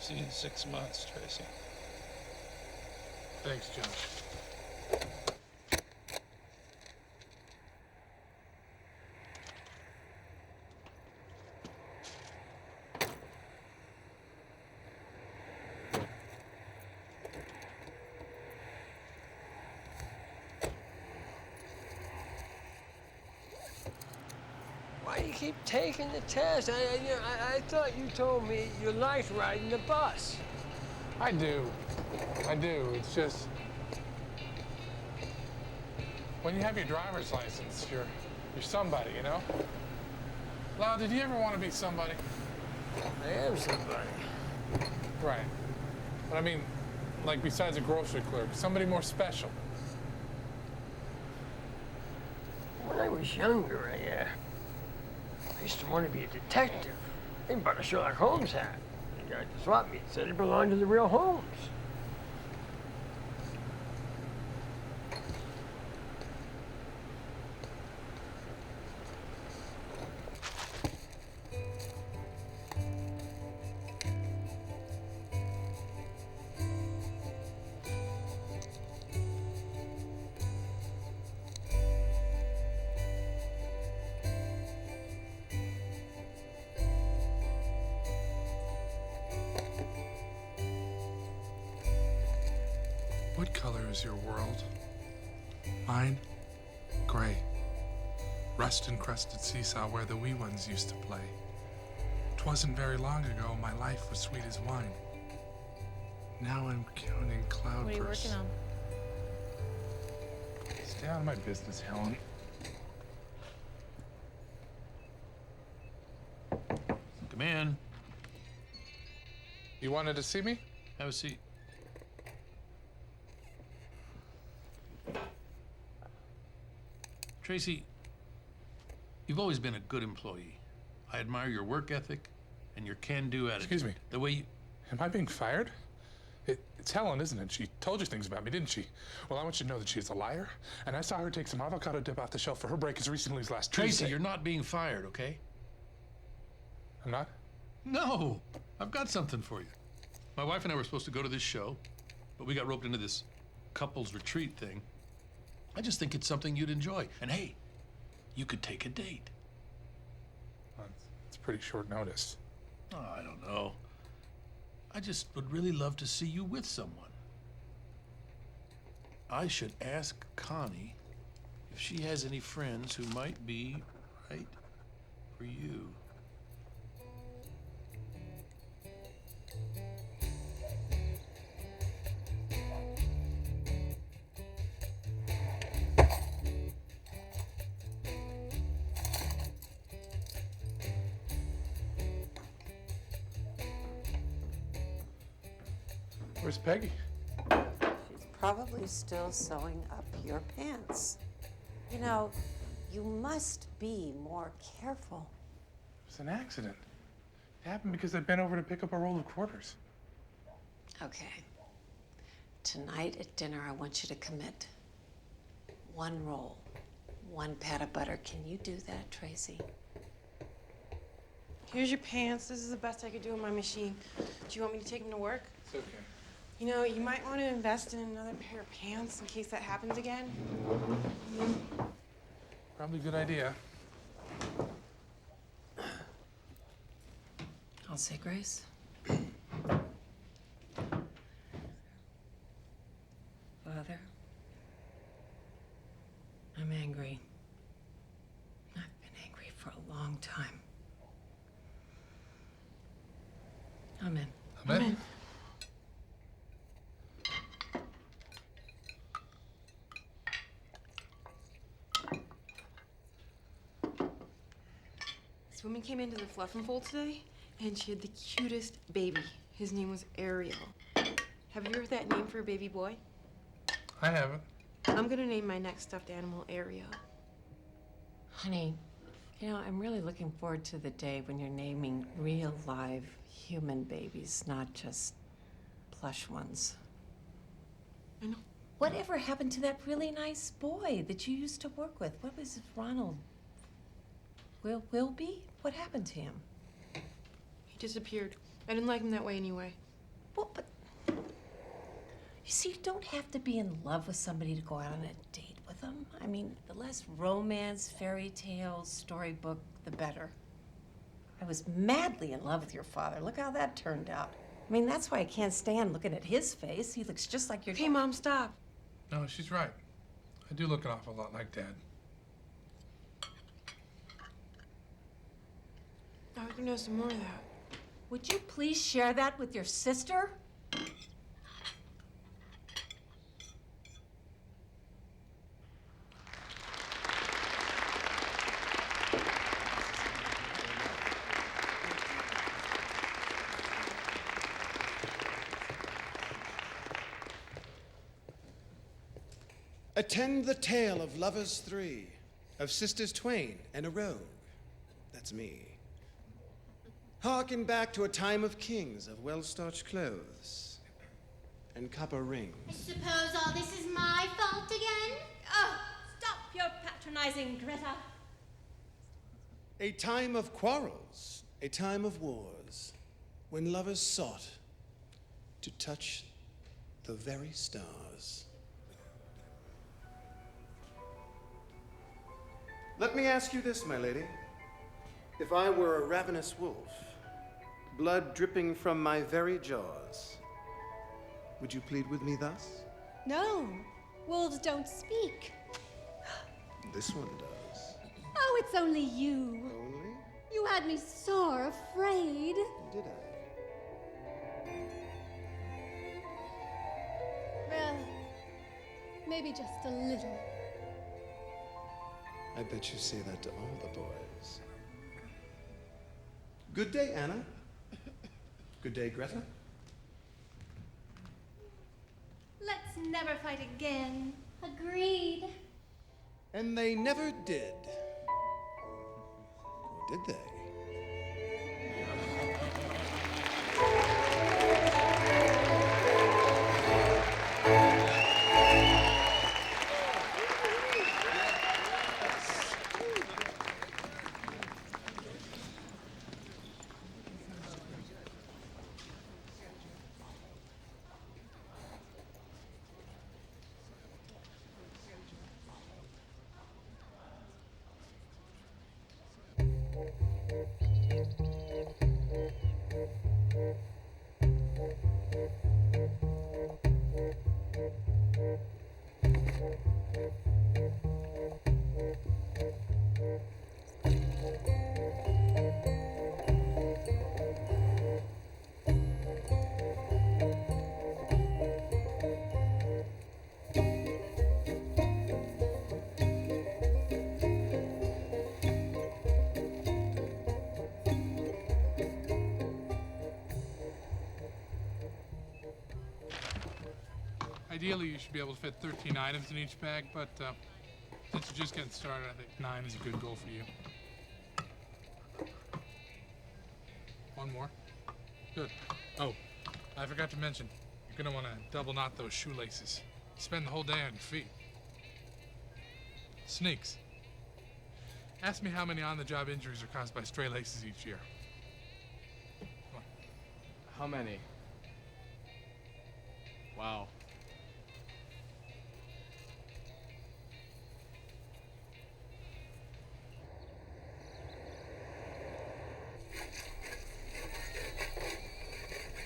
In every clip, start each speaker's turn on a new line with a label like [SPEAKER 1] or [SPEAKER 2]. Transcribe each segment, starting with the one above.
[SPEAKER 1] See you in 6 months, Tracy.
[SPEAKER 2] Thanks, Josh.
[SPEAKER 3] Why do you keep taking the test? I thought you told me you liked riding the bus.
[SPEAKER 2] I do. It's just when you have your driver's license, you're somebody, you know? Lau, did you ever want to be somebody?
[SPEAKER 3] I am somebody.
[SPEAKER 2] Right. But I mean, like besides a grocery clerk, somebody more special.
[SPEAKER 3] When I was younger, I used to want to be a detective. I even bought a Sherlock Holmes hat. The guy at the swap meet said it belonged to the real Holmes.
[SPEAKER 2] What color is your world? Mine? Gray. Rust-encrusted seesaw where the wee ones used to play. 'Twasn't very long ago my life was sweet as wine. Now I'm counting cloudbursts.
[SPEAKER 4] What are you working on?
[SPEAKER 2] Stay out of my business, Helen.
[SPEAKER 5] Come in.
[SPEAKER 2] You wanted to see me?
[SPEAKER 5] Have a seat. Tracy, you've always been a good employee. I admire your work ethic and your can-do attitude.
[SPEAKER 2] Excuse me.
[SPEAKER 5] The way you...
[SPEAKER 2] Am I being fired? It's Helen, isn't it? She told you things about me, didn't she? Well, I want you to know that she's a liar, and I saw her take some avocado dip off the shelf for her break as recently as last
[SPEAKER 5] Tracy,
[SPEAKER 2] Tuesday.
[SPEAKER 5] you're not being fired, okay?
[SPEAKER 2] I'm not?
[SPEAKER 5] No, I've got something for you. My wife and I were supposed to go to this show, but we got roped into this couples retreat thing. I just think it's something you'd enjoy. And hey, you could take a date.
[SPEAKER 2] Well, it's pretty short notice.
[SPEAKER 5] Oh, I don't know. I just would really love to see you with someone. I should ask Connie if she has any friends who might be right for you.
[SPEAKER 2] Where's Peggy?
[SPEAKER 6] She's probably still sewing up your pants. You know, you must be more careful.
[SPEAKER 2] It was an accident. It happened because I bent over to pick up a roll of quarters.
[SPEAKER 6] Okay. Tonight at dinner, I want you to commit. 1 roll, 1 pat of butter. Can you do that, Tracy?
[SPEAKER 4] Here's your pants. This is the best I could do on my machine. Do you want me to take them to work?
[SPEAKER 2] It's okay.
[SPEAKER 4] You know, you might want to invest in another pair of pants in case that happens again.
[SPEAKER 2] Probably a good idea.
[SPEAKER 6] I'll say grace. Father, I'm angry. I've been angry for a long time. Amen.
[SPEAKER 2] Amen.
[SPEAKER 4] This woman came into the Fluff and Fold today, and she had the cutest baby. His name was Ariel. Have you heard that name for a baby boy?
[SPEAKER 2] I haven't.
[SPEAKER 4] I'm gonna name my next stuffed animal Ariel.
[SPEAKER 6] Honey, you know, I'm really looking forward to the day when you're naming real, live, human babies, not just plush ones.
[SPEAKER 4] I know.
[SPEAKER 6] Whatever happened to that really nice boy that you used to work with? What was it, Ronald? Wilby? What happened to him?
[SPEAKER 4] He disappeared. I didn't like him that way anyway.
[SPEAKER 6] Well, but you see, you don't have to be in love with somebody to go out on a date with them. I mean, the less romance, fairy tales, storybook, the better. I was madly in love with your father. Look how that turned out. I mean, that's why I can't stand looking at his face. He looks just like your
[SPEAKER 4] Hey, Mom, stop.
[SPEAKER 2] No, she's right. I do look an awful lot like Dad.
[SPEAKER 4] I was gonna have some more of that.
[SPEAKER 6] Would you please share that with your sister?
[SPEAKER 7] Attend the tale of lovers three, of sisters twain and a rogue. That's me. Harken back to a time of kings, of well-starched clothes and copper rings.
[SPEAKER 8] I suppose all this is my fault again?
[SPEAKER 9] Oh, stop your patronizing, Greta.
[SPEAKER 7] A time of quarrels, a time of wars, when lovers sought to touch the very stars. Let me ask you this, my lady. If I were a ravenous wolf, blood dripping from my very jaws, would you plead with me thus?
[SPEAKER 9] No, wolves don't speak.
[SPEAKER 7] This one does.
[SPEAKER 9] Oh, it's only you.
[SPEAKER 7] Only?
[SPEAKER 9] You had me sore afraid.
[SPEAKER 7] Did I?
[SPEAKER 9] Well, maybe just a little.
[SPEAKER 7] I bet you say that to all the boys. Good day, Anna. Good day, Greta.
[SPEAKER 9] Let's never fight again.
[SPEAKER 8] Agreed.
[SPEAKER 7] And they never did. Or did they?
[SPEAKER 2] Ideally, you should be able to fit 13 items in each bag, but since you're just getting started, I think 9 is a good goal for you. One more. Good. Oh, I forgot to mention, you're gonna want to double knot those shoelaces. Spend the whole day on your feet. Sneaks. Ask me how many on-the-job injuries are caused by stray laces each year. Come on.
[SPEAKER 10] How many? Wow.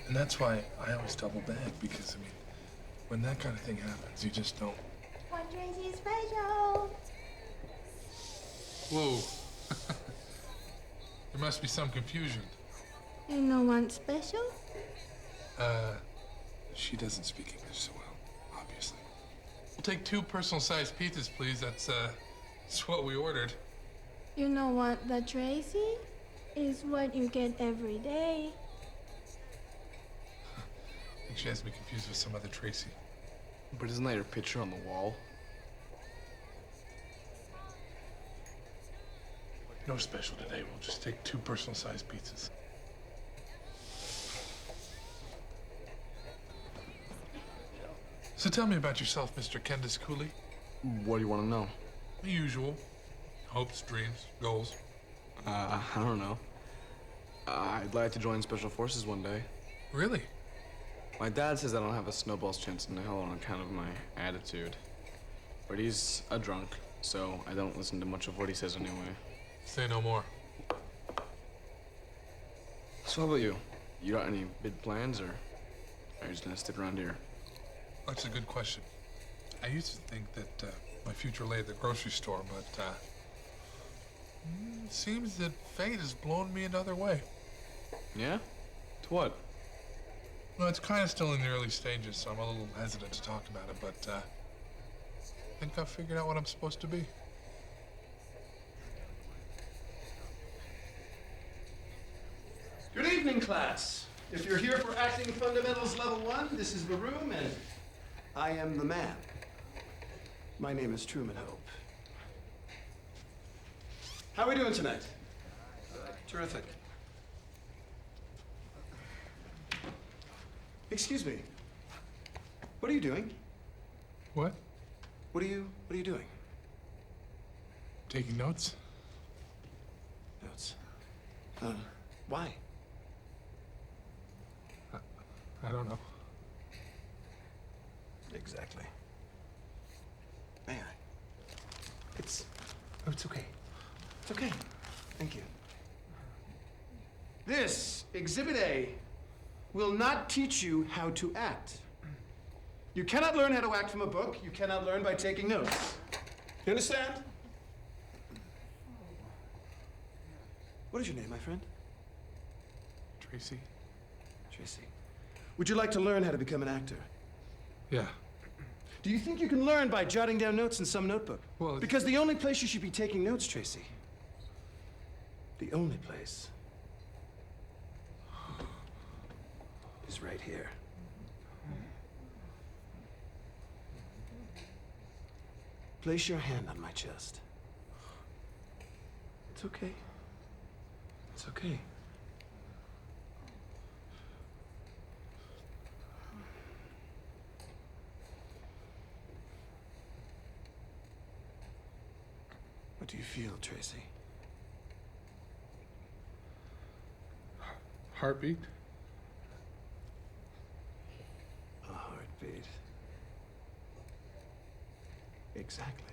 [SPEAKER 2] And that's why I always double bag, because, I mean, when that kind of thing happens, you just don't.
[SPEAKER 8] One Tracy special.
[SPEAKER 2] Whoa. There must be some confusion.
[SPEAKER 8] You know one special?
[SPEAKER 2] She doesn't speak English so well, obviously. We'll take 2 personal-sized pizzas, please. That's what we ordered.
[SPEAKER 8] You know what, the Tracy is what you get every day.
[SPEAKER 2] I think she has me confused with some other Tracy.
[SPEAKER 10] But isn't that your picture on the wall?
[SPEAKER 2] No special today. We'll just take 2 personal-sized pizzas. So tell me about yourself, Mr. Candace Cooley.
[SPEAKER 10] What do you want to know?
[SPEAKER 2] The usual. Hopes, dreams, goals.
[SPEAKER 10] I don't know. I'd like to join Special Forces one day.
[SPEAKER 2] Really?
[SPEAKER 10] My dad says I don't have a snowball's chance in hell on account of my attitude. But he's a drunk, so I don't listen to much of what he says anyway.
[SPEAKER 2] Say no more.
[SPEAKER 10] So how about you? You got any big plans, or are you just gonna stick around here?
[SPEAKER 2] That's a good question. I used to think that my future lay at the grocery store, but it seems that fate has blown me another way.
[SPEAKER 10] Yeah? To what?
[SPEAKER 2] Well, it's kind of still in the early stages, so I'm a little hesitant to talk about it, but I think I've figured out what I'm supposed to be.
[SPEAKER 7] Good evening, class. If you're here for Acting Fundamentals Level 1, this is the room, and I am the man. My name is Truman Hope. How are we doing tonight? Terrific. Excuse me. What are you doing?
[SPEAKER 2] What?
[SPEAKER 7] What are you doing?
[SPEAKER 2] Taking notes?
[SPEAKER 7] Notes. Why?
[SPEAKER 2] I don't know.
[SPEAKER 7] Exactly. May I? It's okay. It's okay. Thank you. This, Exhibit A, will not teach you how to act. You cannot learn how to act from a book. You cannot learn by taking notes. You understand? What is your name, my friend?
[SPEAKER 2] Tracy?
[SPEAKER 7] Tracy. Would you like to learn how to become an actor?
[SPEAKER 2] Yeah.
[SPEAKER 7] Do you think you can learn by jotting down notes in some notebook?
[SPEAKER 2] Well,
[SPEAKER 7] because the only place you should be taking notes, Tracy, the only place is right here. Place your hand on my chest. It's okay. It's okay. What do you feel, Tracy?
[SPEAKER 2] Heartbeat?
[SPEAKER 7] A heartbeat. Exactly.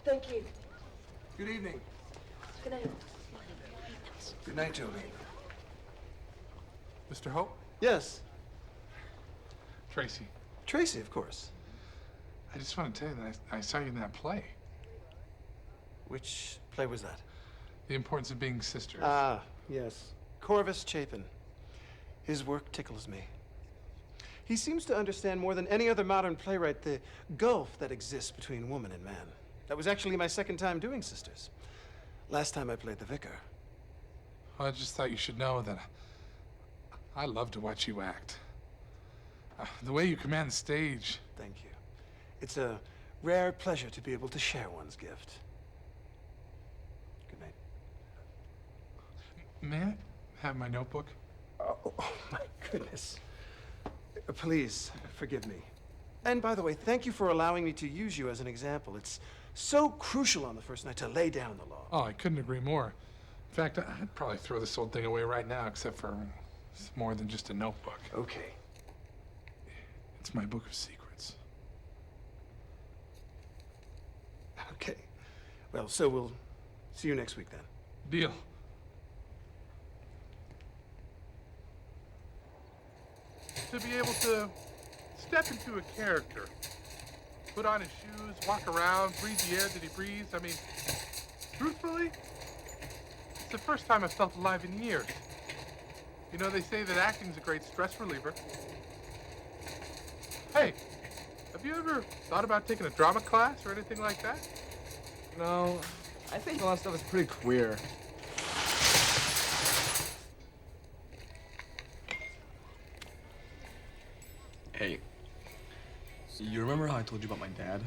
[SPEAKER 4] Thank you.
[SPEAKER 7] Good evening.
[SPEAKER 4] Good night.
[SPEAKER 7] Good night, Jolene.
[SPEAKER 2] Mr. Hope?
[SPEAKER 7] Yes,
[SPEAKER 2] Tracy.
[SPEAKER 7] Tracy, of course.
[SPEAKER 2] I just want to tell you that I saw you in that play.
[SPEAKER 7] Which play was that?
[SPEAKER 2] The Importance of Being Sisters.
[SPEAKER 7] Ah, yes. Corvus Chapin. His work tickles me. He seems to understand more than any other modern playwright the gulf that exists between woman and man. That was actually my second time doing Sisters. Last time I played the vicar.
[SPEAKER 2] I just thought you should know that I love to watch you act. The way you command the stage.
[SPEAKER 7] Thank you. It's a rare pleasure to be able to share one's gift. Good night.
[SPEAKER 2] May I have my notebook?
[SPEAKER 7] Oh, my goodness. Please, forgive me. And by the way, thank you for allowing me to use you as an example. It's so crucial on the first night to lay down the law.
[SPEAKER 2] Oh, I couldn't agree more. In fact, I'd probably throw this old thing away right now, except for it's more than just a notebook.
[SPEAKER 7] Okay.
[SPEAKER 2] It's my book of secrets.
[SPEAKER 7] Okay. Well, so we'll see you next week then.
[SPEAKER 2] Deal.
[SPEAKER 11] To be able to step into a character, put on his shoes, walk around, breathe the air that he breathes. I mean, truthfully, it's the first time I've felt alive in years. You know, they say that acting's a great stress reliever. Hey, have you ever thought about taking a drama class or anything like that?
[SPEAKER 10] No, I think a lot of stuff is pretty queer. Hey, you remember how I told you about my dad?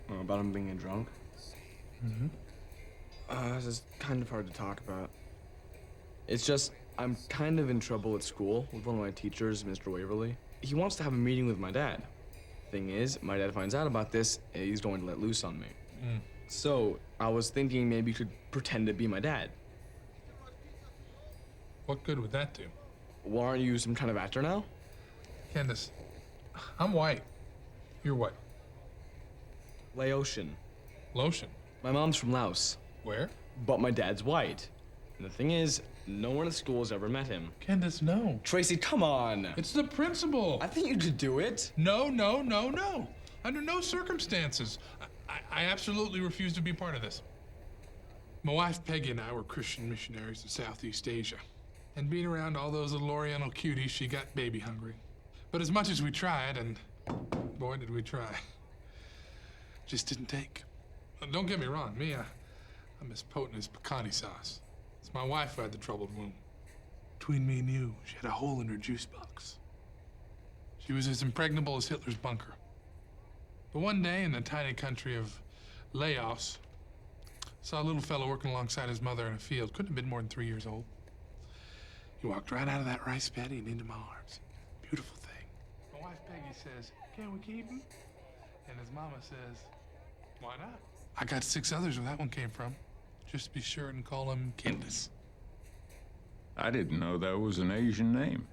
[SPEAKER 10] About him being a drunk?
[SPEAKER 2] Mm-hmm.
[SPEAKER 10] This is kind of hard to talk about. It's just, I'm kind of in trouble at school with one of my teachers, Mr. Waverly. He wants to have a meeting with my dad. Thing is, my dad finds out about this, and he's going to let loose on me. So, I was thinking maybe you could pretend to be my dad.
[SPEAKER 2] What good would that do?
[SPEAKER 10] Well, aren't you some kind of actor now?
[SPEAKER 2] Candace, I'm white. You're what?
[SPEAKER 10] Laotian.
[SPEAKER 2] Lotion.
[SPEAKER 10] My mom's from Laos,
[SPEAKER 2] Where?
[SPEAKER 10] but my dad's white. And the thing is, no one at school has ever met him.
[SPEAKER 2] Candace, no.
[SPEAKER 10] Tracy, come on.
[SPEAKER 2] It's the principal.
[SPEAKER 10] I think you could do it.
[SPEAKER 2] No. Under no circumstances. I absolutely refuse to be part of this. My wife, Peggy, and I were Christian missionaries in Southeast Asia. And being around all those little Oriental cuties, she got baby hungry. But as much as we tried, and boy, did we try, just didn't take. Don't get me wrong, I'm as potent as pecani sauce. It's my wife who had the troubled womb. Between me and you, she had a hole in her juice box. She was as impregnable as Hitler's bunker. But one day in the tiny country of Laos, saw a little fellow working alongside his mother in a field. Couldn't have been more than 3 years old. He walked right out of that rice paddy and into my arms. Beautiful thing. My wife Peggy says, "Can we keep him?" And his mama says, "Why not?" I got 6 others where that one came from. Just be sure and call him Candace.
[SPEAKER 12] I didn't know that was an Asian name.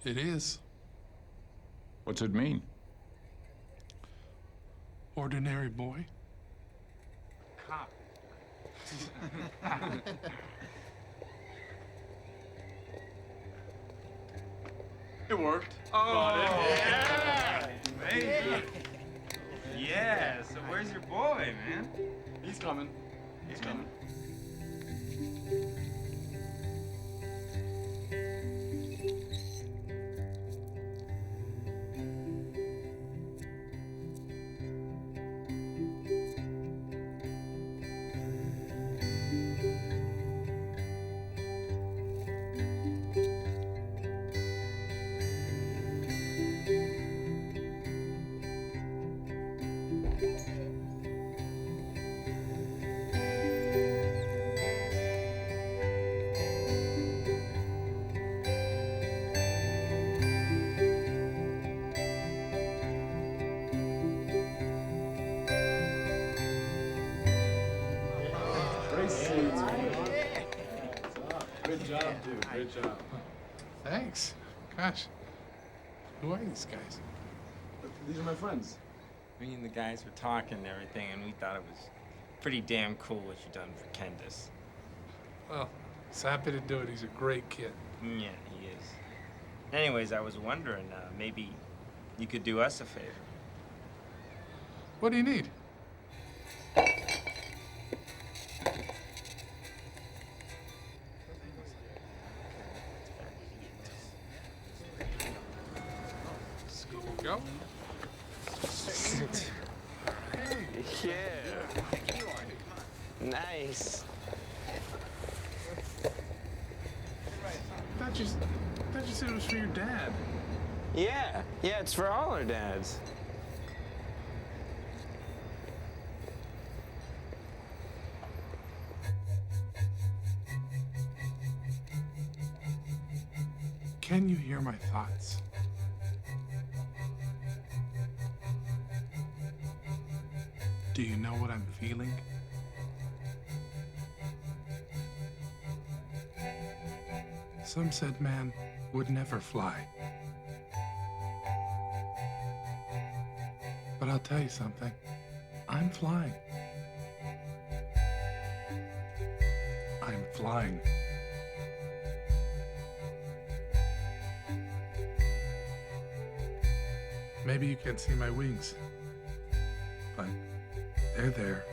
[SPEAKER 2] It is.
[SPEAKER 12] What's it mean?
[SPEAKER 2] Ordinary boy.
[SPEAKER 11] Cop.
[SPEAKER 10] It worked.
[SPEAKER 13] Yeah! Baby. Yeah, so where's your boy, man?
[SPEAKER 10] He's coming. He's coming. Good job, dude. Good job.
[SPEAKER 2] Thanks. Gosh. Who are these guys?
[SPEAKER 10] These are my friends.
[SPEAKER 13] Me and the guys were talking and everything, and we thought it was pretty damn cool what you done for Candace.
[SPEAKER 2] Well, he's happy to do it. He's a great kid.
[SPEAKER 13] Yeah, he is. Anyways, I was wondering, maybe you could do us a favor.
[SPEAKER 2] What do you need? Go.
[SPEAKER 3] Yeah. Nice.
[SPEAKER 2] I thought you said it was for your dad.
[SPEAKER 3] Yeah, it's for all our dads.
[SPEAKER 2] Can you hear my thoughts? Do you know what I'm feeling? Some said man would never fly. But I'll tell you something. I'm flying. I'm flying. Maybe you can't see my wings, but they're there.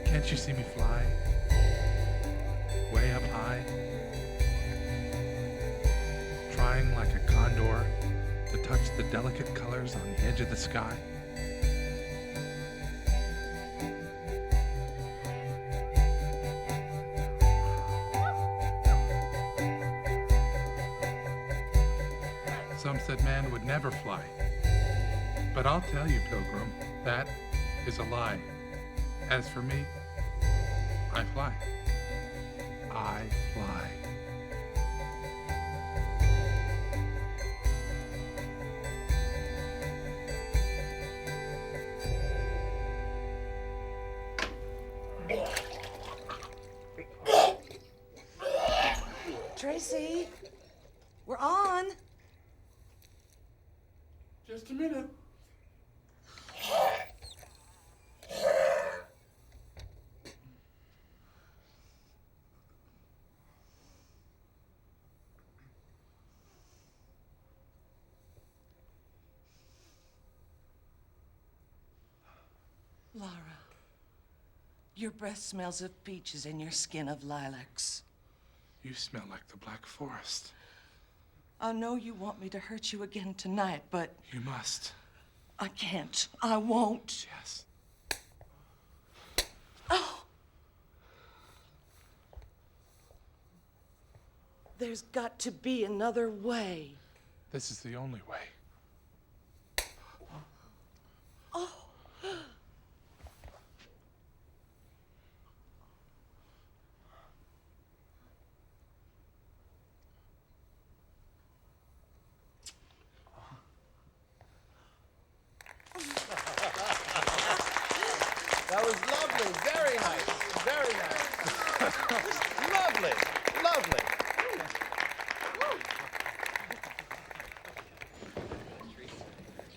[SPEAKER 2] Can't you see me fly? Way up high? Trying like a condor to touch the delicate colors on the edge of the sky. Some said man would never fly. But I'll tell you, Pilgrim, that is a lie. As for me, I fly. I fly.
[SPEAKER 14] Tracy, we're on.
[SPEAKER 2] Just a minute.
[SPEAKER 14] Laura, your breath smells of peaches and your skin of lilacs.
[SPEAKER 2] You smell like the Black Forest.
[SPEAKER 14] I know you want me to hurt you again tonight, but...
[SPEAKER 2] You must.
[SPEAKER 14] I can't. I won't.
[SPEAKER 2] Yes.
[SPEAKER 14] Oh! There's got to be another way.
[SPEAKER 2] This is the only way.
[SPEAKER 14] Oh!
[SPEAKER 7] That was lovely. Very nice. Very nice. Lovely. Lovely.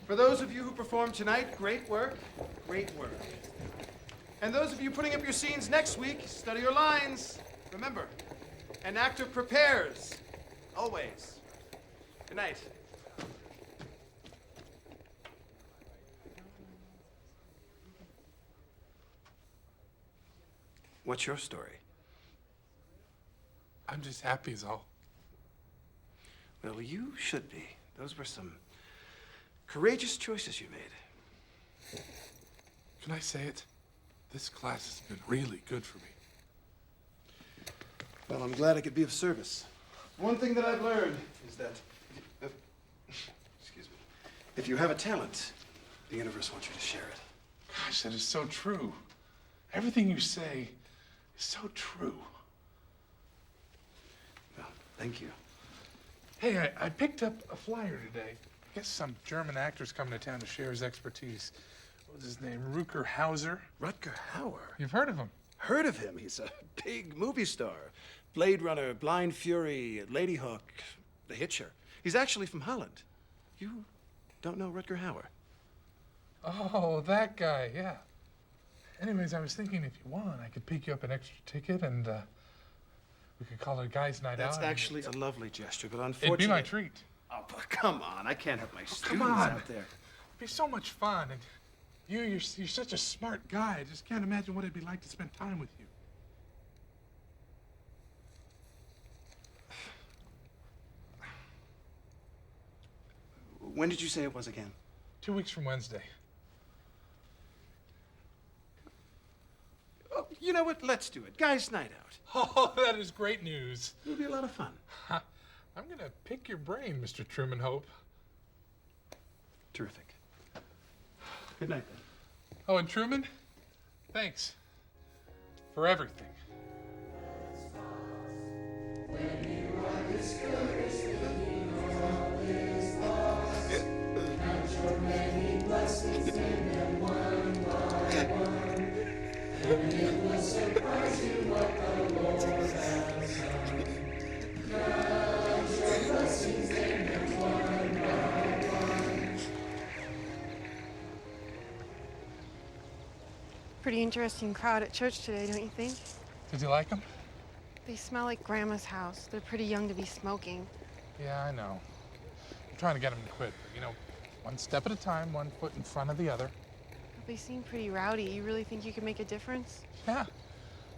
[SPEAKER 7] For those of you who performed tonight, great work. Great work. And those of you putting up your scenes next week, study your lines. Remember, an actor prepares. Always. Good night. What's your story?
[SPEAKER 2] I'm just happy as all.
[SPEAKER 7] Well, you should be. Those were some courageous choices you made.
[SPEAKER 2] Can I say it? This class has been really good for me.
[SPEAKER 7] Well, I'm glad I could be of service. One thing that I've learned is that, excuse me, if you have a talent, the universe wants you to share it.
[SPEAKER 2] Gosh, that is so true. Everything you say is so true.
[SPEAKER 7] Well, thank you.
[SPEAKER 2] Hey, I picked up a flyer today. I guess some German actor's coming to town to share his expertise. What was his name? Rutger Hauser?
[SPEAKER 7] Rutger Hauer?
[SPEAKER 2] You've heard of him?
[SPEAKER 7] Heard of him. He's a big movie star. Blade Runner, Blind Fury, Lady Hawk, The Hitcher. He's actually from Holland. You don't know Rutger Hauer?
[SPEAKER 2] Oh, that guy, yeah. Anyways, I was thinking if you want, I could pick you up an extra ticket and we could call it a guy's night
[SPEAKER 7] That's
[SPEAKER 2] out.
[SPEAKER 7] actually a lovely gesture, but unfortunately...
[SPEAKER 2] It'd be my treat.
[SPEAKER 7] Oh, but come on. I can't have my students
[SPEAKER 2] Come on.
[SPEAKER 7] out there.
[SPEAKER 2] It'd be so much fun. And you're such a smart guy. I just can't imagine what it'd be like to spend time with you.
[SPEAKER 7] When did you say it was again?
[SPEAKER 2] 2 weeks from Wednesday.
[SPEAKER 7] Oh, you know what? Let's do it. Guys' night out.
[SPEAKER 2] Oh, that is great news.
[SPEAKER 7] It'll be a lot of fun.
[SPEAKER 2] I'm gonna pick your brain, Mr. Truman Hope.
[SPEAKER 7] Terrific. Good night, then.
[SPEAKER 2] Oh, and Truman, thanks for everything.
[SPEAKER 4] Pretty interesting crowd at church today, don't you think?
[SPEAKER 2] Did you like them?
[SPEAKER 4] They smell like Grandma's house. They're pretty young to be smoking.
[SPEAKER 2] Yeah, I know. I'm trying to get them to quit, but you know, one step at a time, one foot in front of the other.
[SPEAKER 4] But they seem pretty rowdy. You really think you can make a difference?
[SPEAKER 2] Yeah.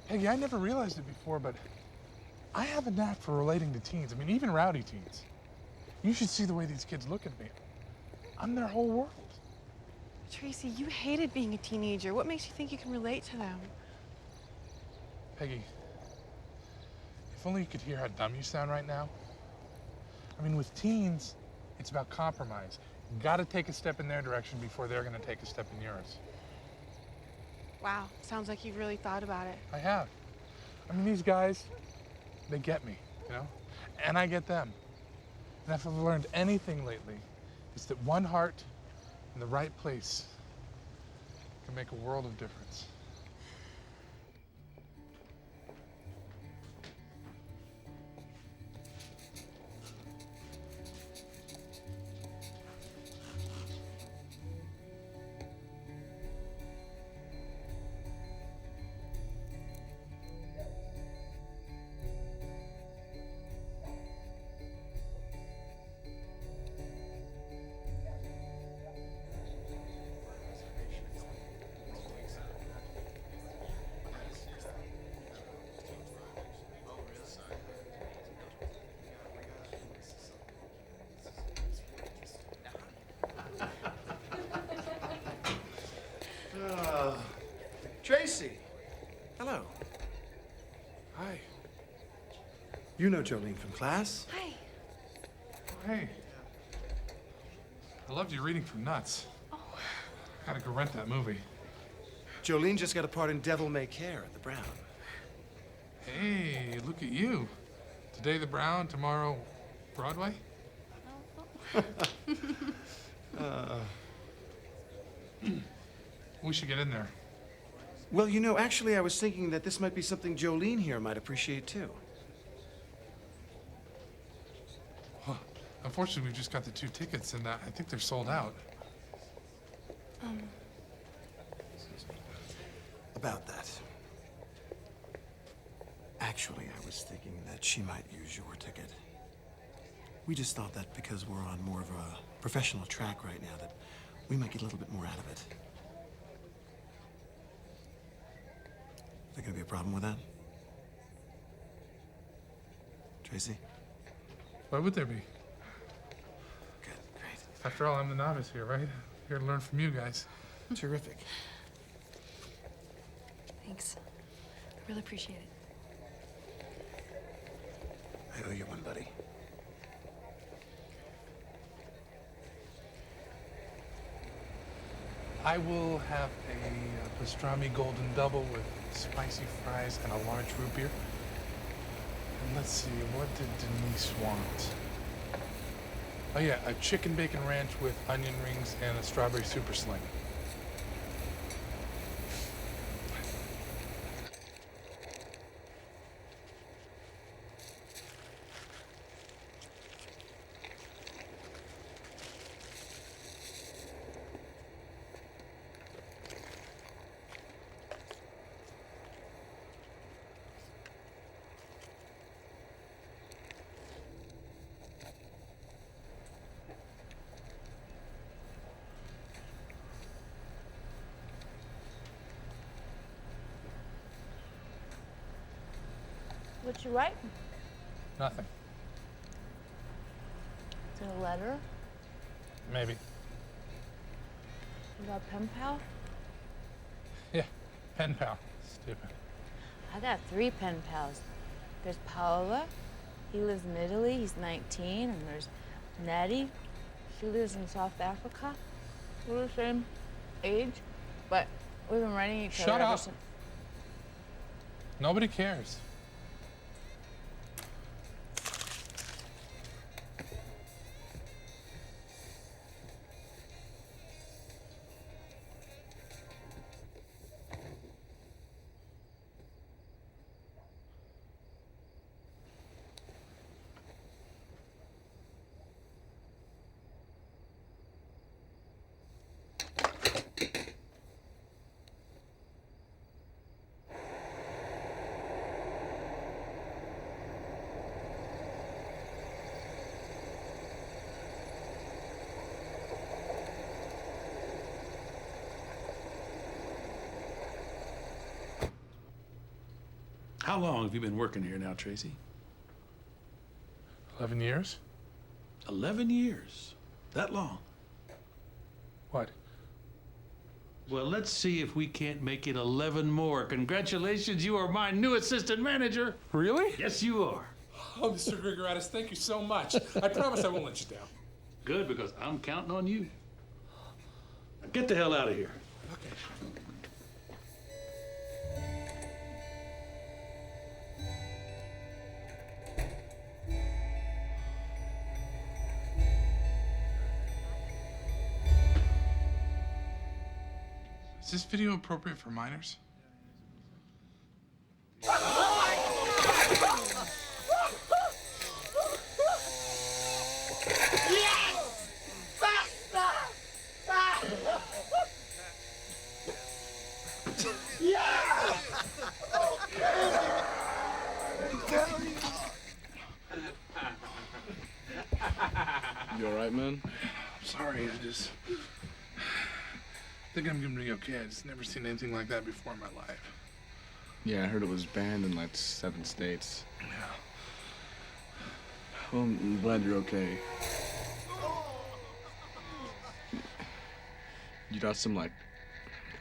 [SPEAKER 2] Peggy, I never realized it before, but I have a knack for relating to teens. I mean, even rowdy teens. You should see the way these kids look at me. I'm their whole world.
[SPEAKER 4] Tracy, you hated being a teenager. What makes you think you can relate to them?
[SPEAKER 2] Peggy, if only you could hear how dumb you sound right now. I mean, with teens, It's about compromise. You gotta take a step in their direction before they're gonna take a step in yours.
[SPEAKER 15] Wow, sounds like you've really thought about it.
[SPEAKER 2] I have. I mean, these guys, they get me, you know? And I get them. And if I've learned anything lately, it's that one heart in the right place can make a world of difference.
[SPEAKER 7] Tracy! Hello.
[SPEAKER 2] Hi.
[SPEAKER 7] You know Jolene from class?
[SPEAKER 9] Hi.
[SPEAKER 2] Oh, hey. I loved your reading from Nuts.
[SPEAKER 9] Oh.
[SPEAKER 2] Gotta go rent that movie.
[SPEAKER 7] Jolene just got a part in Devil May Care at the Brown.
[SPEAKER 2] Hey, look at you. Today the Brown, tomorrow Broadway? We should get in there.
[SPEAKER 7] Well, you know, actually, I was thinking that this might be something Jolene here might appreciate, too.
[SPEAKER 2] Well, unfortunately, we've just got the 2 tickets, and I think they're sold out.
[SPEAKER 7] Excuse me. About that. Actually, I was thinking that she might use your ticket. We just thought that because we're on more of a professional track right now, that we might get a little bit more out of it. Is there gonna be a problem with that? Tracy?
[SPEAKER 2] Why would there be?
[SPEAKER 7] Good, great.
[SPEAKER 2] After all, I'm the novice here, right? Here to learn from you guys.
[SPEAKER 7] Terrific.
[SPEAKER 9] Thanks. I really appreciate it.
[SPEAKER 7] I owe you one, buddy.
[SPEAKER 2] I will have a pastrami golden double with spicy fries and a large root beer. And let's see, what did Denise want? Oh yeah, a chicken bacon ranch with onion rings and a strawberry super sling.
[SPEAKER 16] What you write?
[SPEAKER 2] Nothing.
[SPEAKER 16] Is it a letter?
[SPEAKER 2] Maybe.
[SPEAKER 16] You got a pen pal?
[SPEAKER 2] Yeah, pen pal. Stupid.
[SPEAKER 16] I got 3 pen pals. There's Paola. He lives in Italy. He's 19. And there's Nettie. She lives in South Africa. We're the same age, but we've been writing each other
[SPEAKER 2] Shut
[SPEAKER 16] ever
[SPEAKER 2] up.
[SPEAKER 16] since.
[SPEAKER 2] Nobody cares.
[SPEAKER 5] How long have you been working here now, Tracy?
[SPEAKER 2] 11 years?
[SPEAKER 5] 11 years? That long?
[SPEAKER 2] What?
[SPEAKER 5] Well, let's see if we can't make it 11 more. Congratulations, you are my new assistant manager.
[SPEAKER 2] Really?
[SPEAKER 5] Yes, you are.
[SPEAKER 2] Oh, Mr. Grigoratis, thank you so much. I promise I won't let you down.
[SPEAKER 5] Good, because I'm counting on you. Now get the hell out of here.
[SPEAKER 2] Okay. Is this video appropriate for minors?
[SPEAKER 10] You alright, man?
[SPEAKER 2] Sorry, I just think I'm gonna be okay. I just never seen anything like that before in my life.
[SPEAKER 10] Yeah, I heard it was banned in like 7 states.
[SPEAKER 2] Yeah.
[SPEAKER 10] Well, I'm glad you're okay. You got some like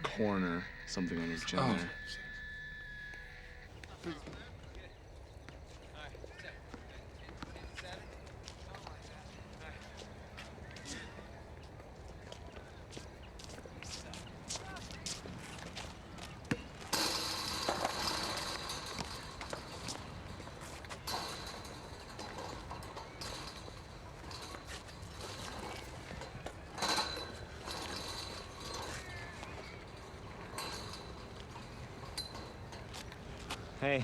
[SPEAKER 10] corn or something on his chin
[SPEAKER 2] Oh.
[SPEAKER 10] there.
[SPEAKER 13] Hey.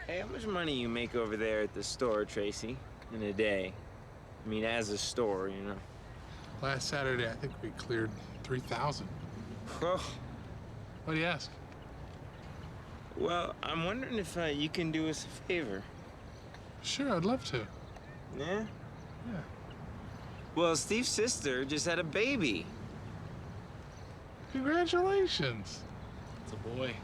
[SPEAKER 13] Hey, how much money you make over there at the store, Tracy, in a day? I mean, as a store, you know.
[SPEAKER 2] Last Saturday, I think we cleared 3,000.
[SPEAKER 13] Oh.
[SPEAKER 2] What do you ask?
[SPEAKER 13] Well, I'm wondering if you can do us a favor.
[SPEAKER 2] Sure, I'd love to.
[SPEAKER 13] Yeah?
[SPEAKER 2] Yeah.
[SPEAKER 13] Well, Steve's sister just had a baby.
[SPEAKER 2] Congratulations.
[SPEAKER 10] It's a boy.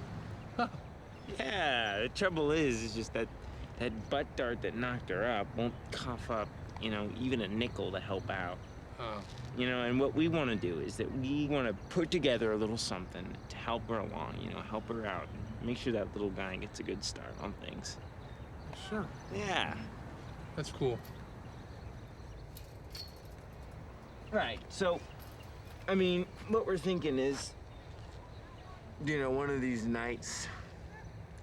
[SPEAKER 13] Yeah, the trouble is just that butt dart that knocked her up won't cough up, you know, even a nickel to help out.
[SPEAKER 2] Oh.
[SPEAKER 13] You know, and what we want to do is that we want to put together a little something to help her along, you know, help her out. And make sure that little guy gets a good start on things.
[SPEAKER 2] Sure.
[SPEAKER 13] Yeah.
[SPEAKER 2] That's cool.
[SPEAKER 13] Right, so, I mean, what we're thinking is, you know, one of these nights,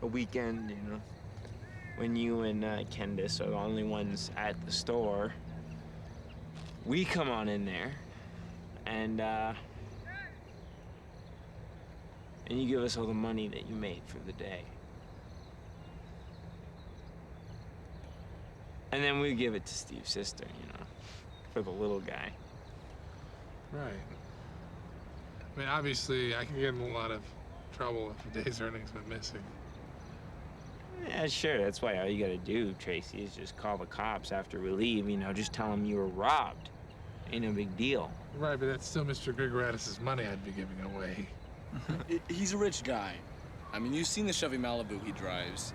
[SPEAKER 13] a weekend, you know, when you and Candace are the only ones at the store, we come on in there, and you give us all the money that you made for the day. And then we give it to Steve's sister, you know, for the little guy.
[SPEAKER 2] Right. I mean, obviously, I can get in a lot of trouble if a day's earnings went missing.
[SPEAKER 13] Yeah, sure. That's why all you gotta do, Tracy, is just call the cops after we leave. You know, just tell them you were robbed. Ain't no big deal.
[SPEAKER 2] Right, but that's still Mr. Grigoratis' money I'd be giving away.
[SPEAKER 10] He's a rich guy. I mean, you've seen the Chevy Malibu he drives.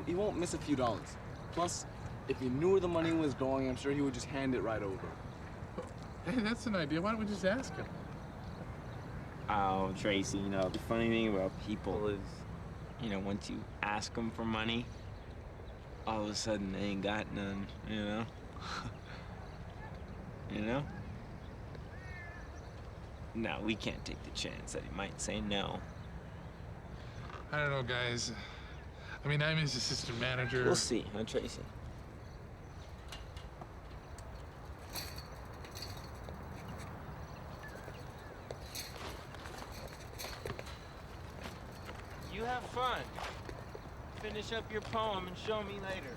[SPEAKER 10] He won't miss a few dollars. Plus, if he knew where the money was going, I'm sure he would just hand it right over.
[SPEAKER 2] Hey, that's an idea. Why don't we just ask him?
[SPEAKER 13] Oh, Tracy, you know, the funny thing about people is, you know, once you ask them for money, all of a sudden they ain't got none, you know? You know? No, we can't take the chance that he might say no.
[SPEAKER 2] I don't know, guys. I mean, I'm his assistant manager.
[SPEAKER 13] We'll see, huh, Tracy? You have fun. Finish up your poem and show me later.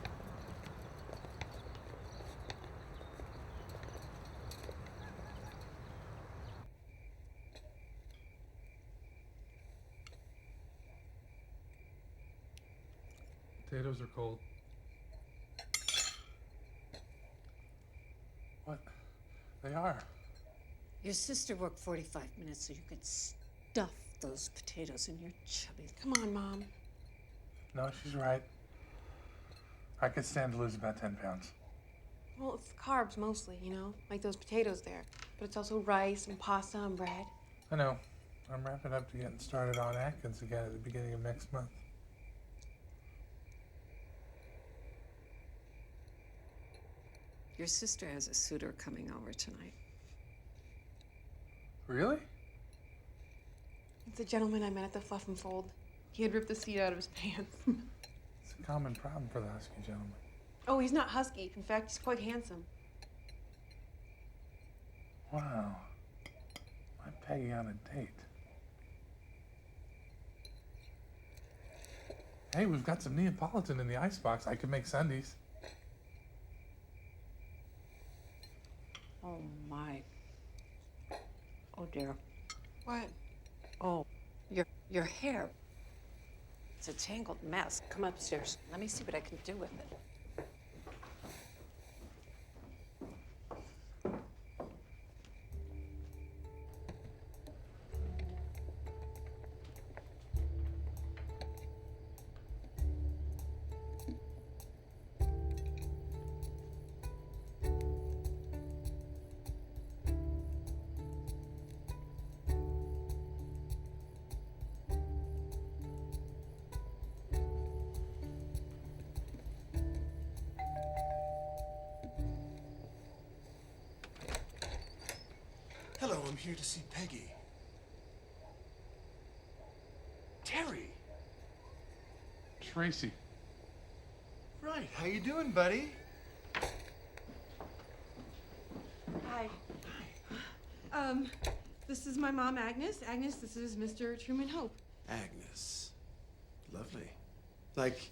[SPEAKER 2] Potatoes are cold. What? They are.
[SPEAKER 6] Your sister worked 45 minutes so you could stuff those potatoes in your chubby.
[SPEAKER 15] Come on, Mom.
[SPEAKER 2] No, she's right. I could stand to lose about 10 pounds.
[SPEAKER 15] Well, it's carbs mostly, you know, like those potatoes there. But it's also rice and pasta and bread.
[SPEAKER 2] I know. I'm wrapping up to getting started on Atkins again at the beginning of next month.
[SPEAKER 6] Your sister has a suitor coming over tonight.
[SPEAKER 2] Really?
[SPEAKER 15] It's a gentleman I met at the Fluff and Fold. He had ripped the seat out of his pants.
[SPEAKER 2] It's a common problem for the husky gentleman.
[SPEAKER 15] Oh, he's not husky. In fact, he's quite handsome.
[SPEAKER 2] Wow. My Peggy on a date. Hey, we've got some Neapolitan in the icebox. I could make sundaes.
[SPEAKER 6] Oh, my. Oh, dear.
[SPEAKER 15] What?
[SPEAKER 6] Oh, your hair. It's a tangled mess. Come upstairs. Let me see what I can do with it.
[SPEAKER 7] Hello, I'm here to see Peggy. Terry.
[SPEAKER 2] Tracy.
[SPEAKER 7] Right, how you doing, buddy?
[SPEAKER 15] Hi. This is my mom, Agnes. Agnes, this is Mr. Truman Hope.
[SPEAKER 7] Agnes. Lovely. Like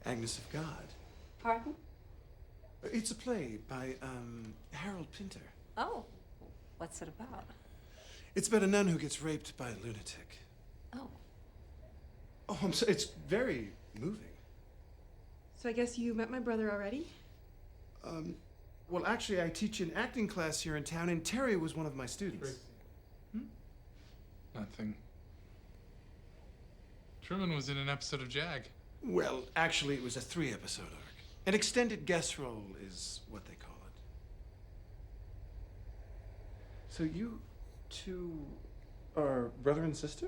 [SPEAKER 7] Agnes of God.
[SPEAKER 6] Pardon?
[SPEAKER 7] It's a play by, Harold Pinter.
[SPEAKER 6] Oh, what's it about?
[SPEAKER 7] It's about a nun who gets raped by a lunatic.
[SPEAKER 6] Oh.
[SPEAKER 7] Oh, I'm sorry. It's very moving.
[SPEAKER 15] So I guess you met my brother already?
[SPEAKER 7] Well, actually, I teach an acting class here in town, and Terry was one of my students.
[SPEAKER 2] Nothing. Truman was in an episode of Jag.
[SPEAKER 7] Well, actually, it was a 3-episode arc. An extended guest role is what they call it. So you two are brother and sister?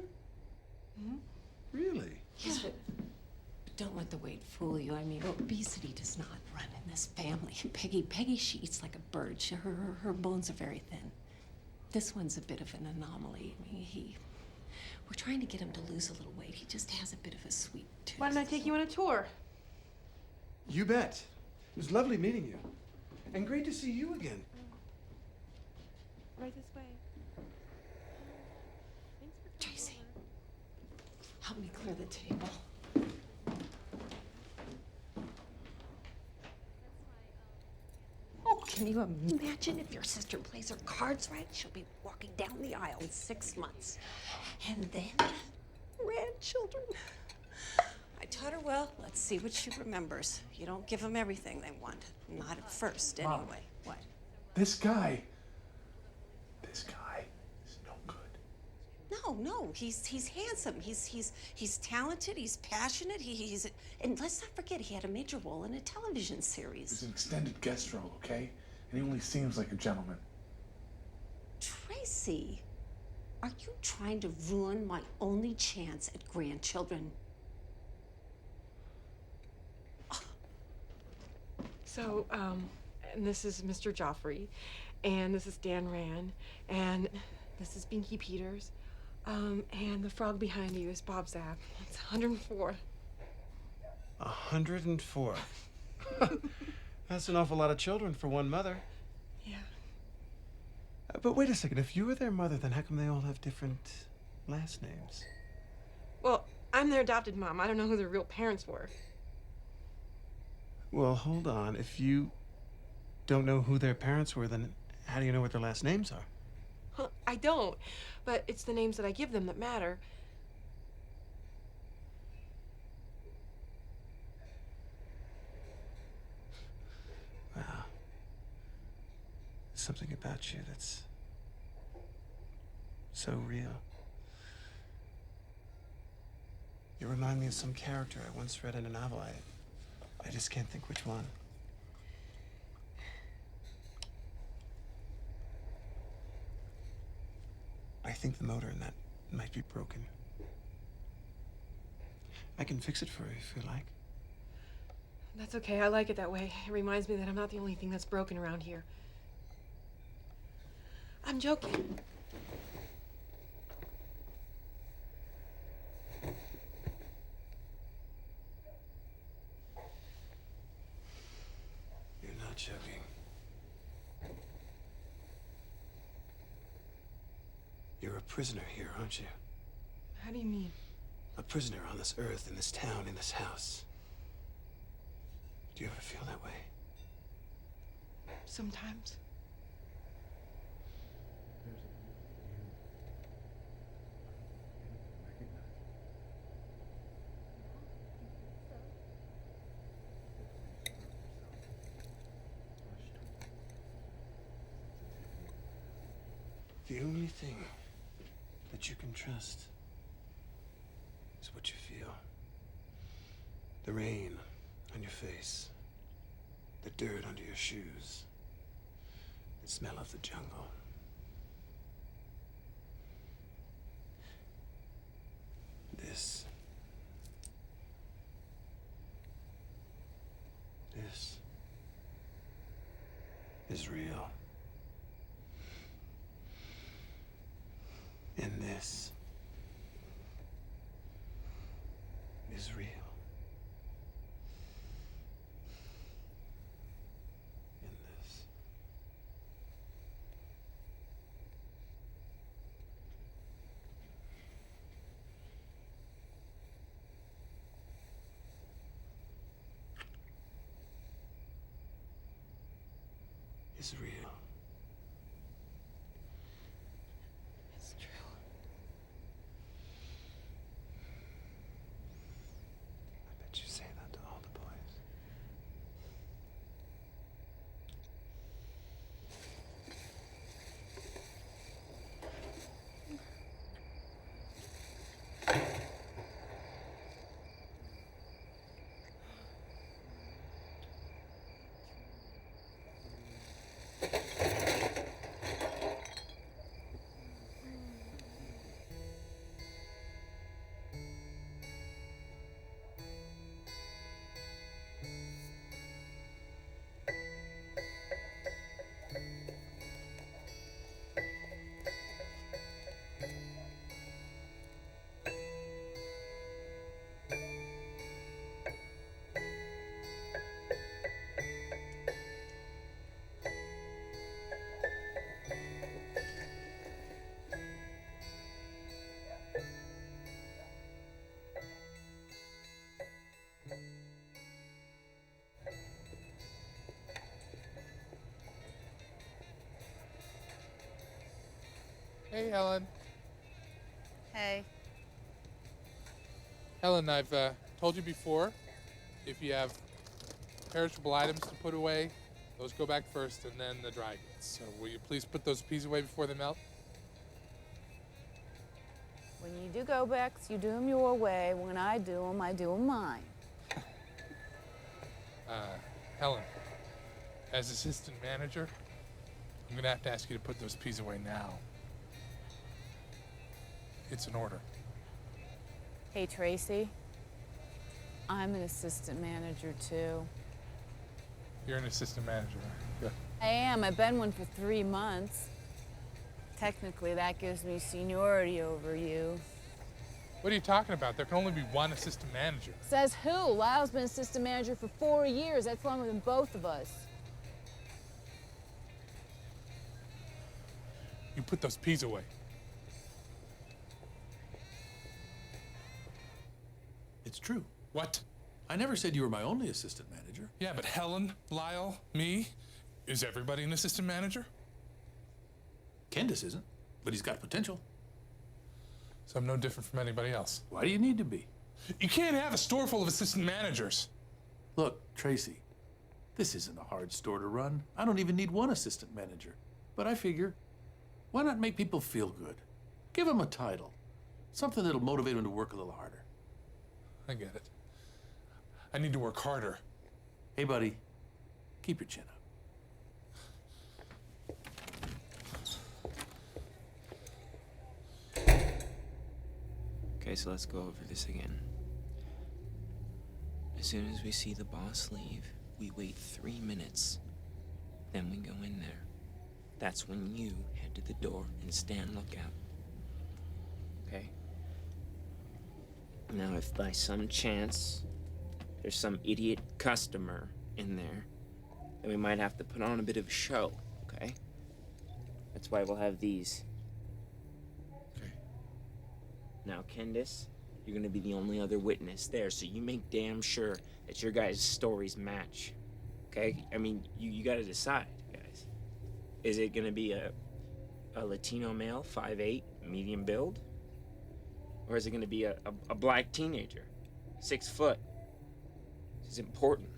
[SPEAKER 15] Mm-hmm.
[SPEAKER 7] Really?
[SPEAKER 6] Yes, but don't let the weight fool you. I mean, obesity does not run in this family. Peggy, she eats like a bird. Her bones are very thin. This one's a bit of an anomaly. I mean, we're trying to get him to lose a little weight. He just has a bit of a sweet tooth.
[SPEAKER 15] Why don't I take you on a tour?
[SPEAKER 7] You bet. It was lovely meeting you. And great to see you again.
[SPEAKER 15] Right this way.
[SPEAKER 6] Tracy, help me clear the table. Oh, can you imagine if your sister plays her cards right? She'll be walking down the aisle in 6 months. And then, grandchildren. I taught her well. Let's see what she remembers. You don't give them everything they want. Not at first, anyway.
[SPEAKER 2] Mom.
[SPEAKER 6] What?
[SPEAKER 2] This guy is no good.
[SPEAKER 6] No, he's handsome. He's talented. He's passionate. And let's not forget he had a major role in a television series.
[SPEAKER 2] It's an extended guest role, okay? And he only seems like a gentleman.
[SPEAKER 6] Tracy, are you trying to ruin my only chance at grandchildren?
[SPEAKER 15] So, and this is Mr. Joffrey, and this is Dan Rand, and this is Binky Peters, and the frog behind you is Bob Zapp. It's 104.
[SPEAKER 7] 104. That's an awful lot of children for one mother.
[SPEAKER 15] Yeah.
[SPEAKER 7] But wait a second. If you were their mother, then how come they all have different last names?
[SPEAKER 15] Well, I'm their adopted mom. I don't know who their real parents were.
[SPEAKER 7] Well, hold on. If you don't know who their parents were, then how do you know what their last names are?
[SPEAKER 15] Well, I don't, but it's the names that I give them that matter.
[SPEAKER 7] Wow. There's something about you that's so real. You remind me of some character I once read in a novel. I just can't think which one. I think the motor in that might be broken. I can fix it for you if you like.
[SPEAKER 15] That's okay. I like it that way. It reminds me that I'm not the only thing that's broken around here. I'm joking.
[SPEAKER 7] You're not joking. You're a prisoner here, aren't you?
[SPEAKER 15] How do you mean?
[SPEAKER 7] A prisoner on this earth, in this town, in this house. Do you ever feel that way?
[SPEAKER 15] Sometimes.
[SPEAKER 7] The only thing that you can trust is what you feel. The rain on your face, the dirt under your shoes, the smell of the jungle. This is real. And this is real. And this. Is real.
[SPEAKER 15] It's true.
[SPEAKER 7] I bet you say that to all the boys.
[SPEAKER 11] Hey, Helen.
[SPEAKER 16] Hey.
[SPEAKER 11] Helen, I've told you before, if you have perishable items to put away, those go back first and then the dry goods. So will you please put those peas away before they melt?
[SPEAKER 16] When you do go backs, you do them your way. When I do them mine.
[SPEAKER 11] Helen, as assistant manager, I'm gonna have to ask you to put those peas away now. It's an order.
[SPEAKER 16] Hey, Tracy. I'm an assistant manager, too.
[SPEAKER 11] You're an assistant manager. Good.
[SPEAKER 16] I am. I've been one for 3 months. Technically, that gives me seniority over you.
[SPEAKER 11] What are you talking about? There can only be one assistant manager.
[SPEAKER 16] Says who? Lyle's been assistant manager for 4 years. That's longer than both of us.
[SPEAKER 11] You put those peas away.
[SPEAKER 5] It's true.
[SPEAKER 11] What?
[SPEAKER 5] I never said you were my only assistant manager.
[SPEAKER 11] Yeah, but Helen, Lyle, me, is everybody an assistant manager?
[SPEAKER 5] Candace isn't, but he's got potential.
[SPEAKER 11] So I'm no different from anybody else.
[SPEAKER 5] Why do you need to be?
[SPEAKER 11] You can't have a store full of assistant managers.
[SPEAKER 5] Look, Tracy, this isn't a hard store to run. I don't even need one assistant manager. But I figure, why not make people feel good? Give them a title. Something that'll motivate them to work a little harder.
[SPEAKER 11] I get it. I need to work harder.
[SPEAKER 5] Hey, buddy, keep your chin up.
[SPEAKER 13] Okay, so let's go over this again. As soon as we see the boss leave, we wait 3 minutes. Then we go in there. That's when you head to the door and stand lookout. Okay? Now, if by some chance there's some idiot customer in there, then we might have to put on a bit of a show, okay? That's why we'll have these.
[SPEAKER 2] Okay.
[SPEAKER 13] Now, Candace, you're gonna be the only other witness there, so you make damn sure that your guys' stories match. Okay? I mean, you gotta decide, guys. Is it gonna be a Latino male, 5'8", medium build? Or is it gonna be a black teenager, 6 foot? This is important.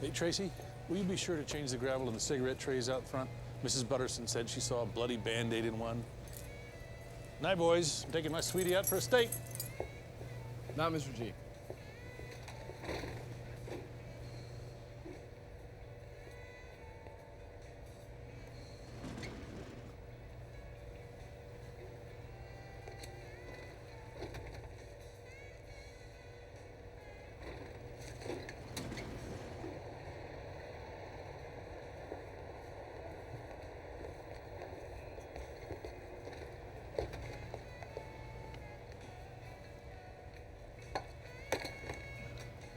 [SPEAKER 5] Hey, Tracy, will you be sure to change the gravel in the cigarette trays out front? Mrs. Butterson said she saw a bloody Band-Aid in one. Night, boys. I'm taking my sweetie out for a steak.
[SPEAKER 10] Not Mr. G.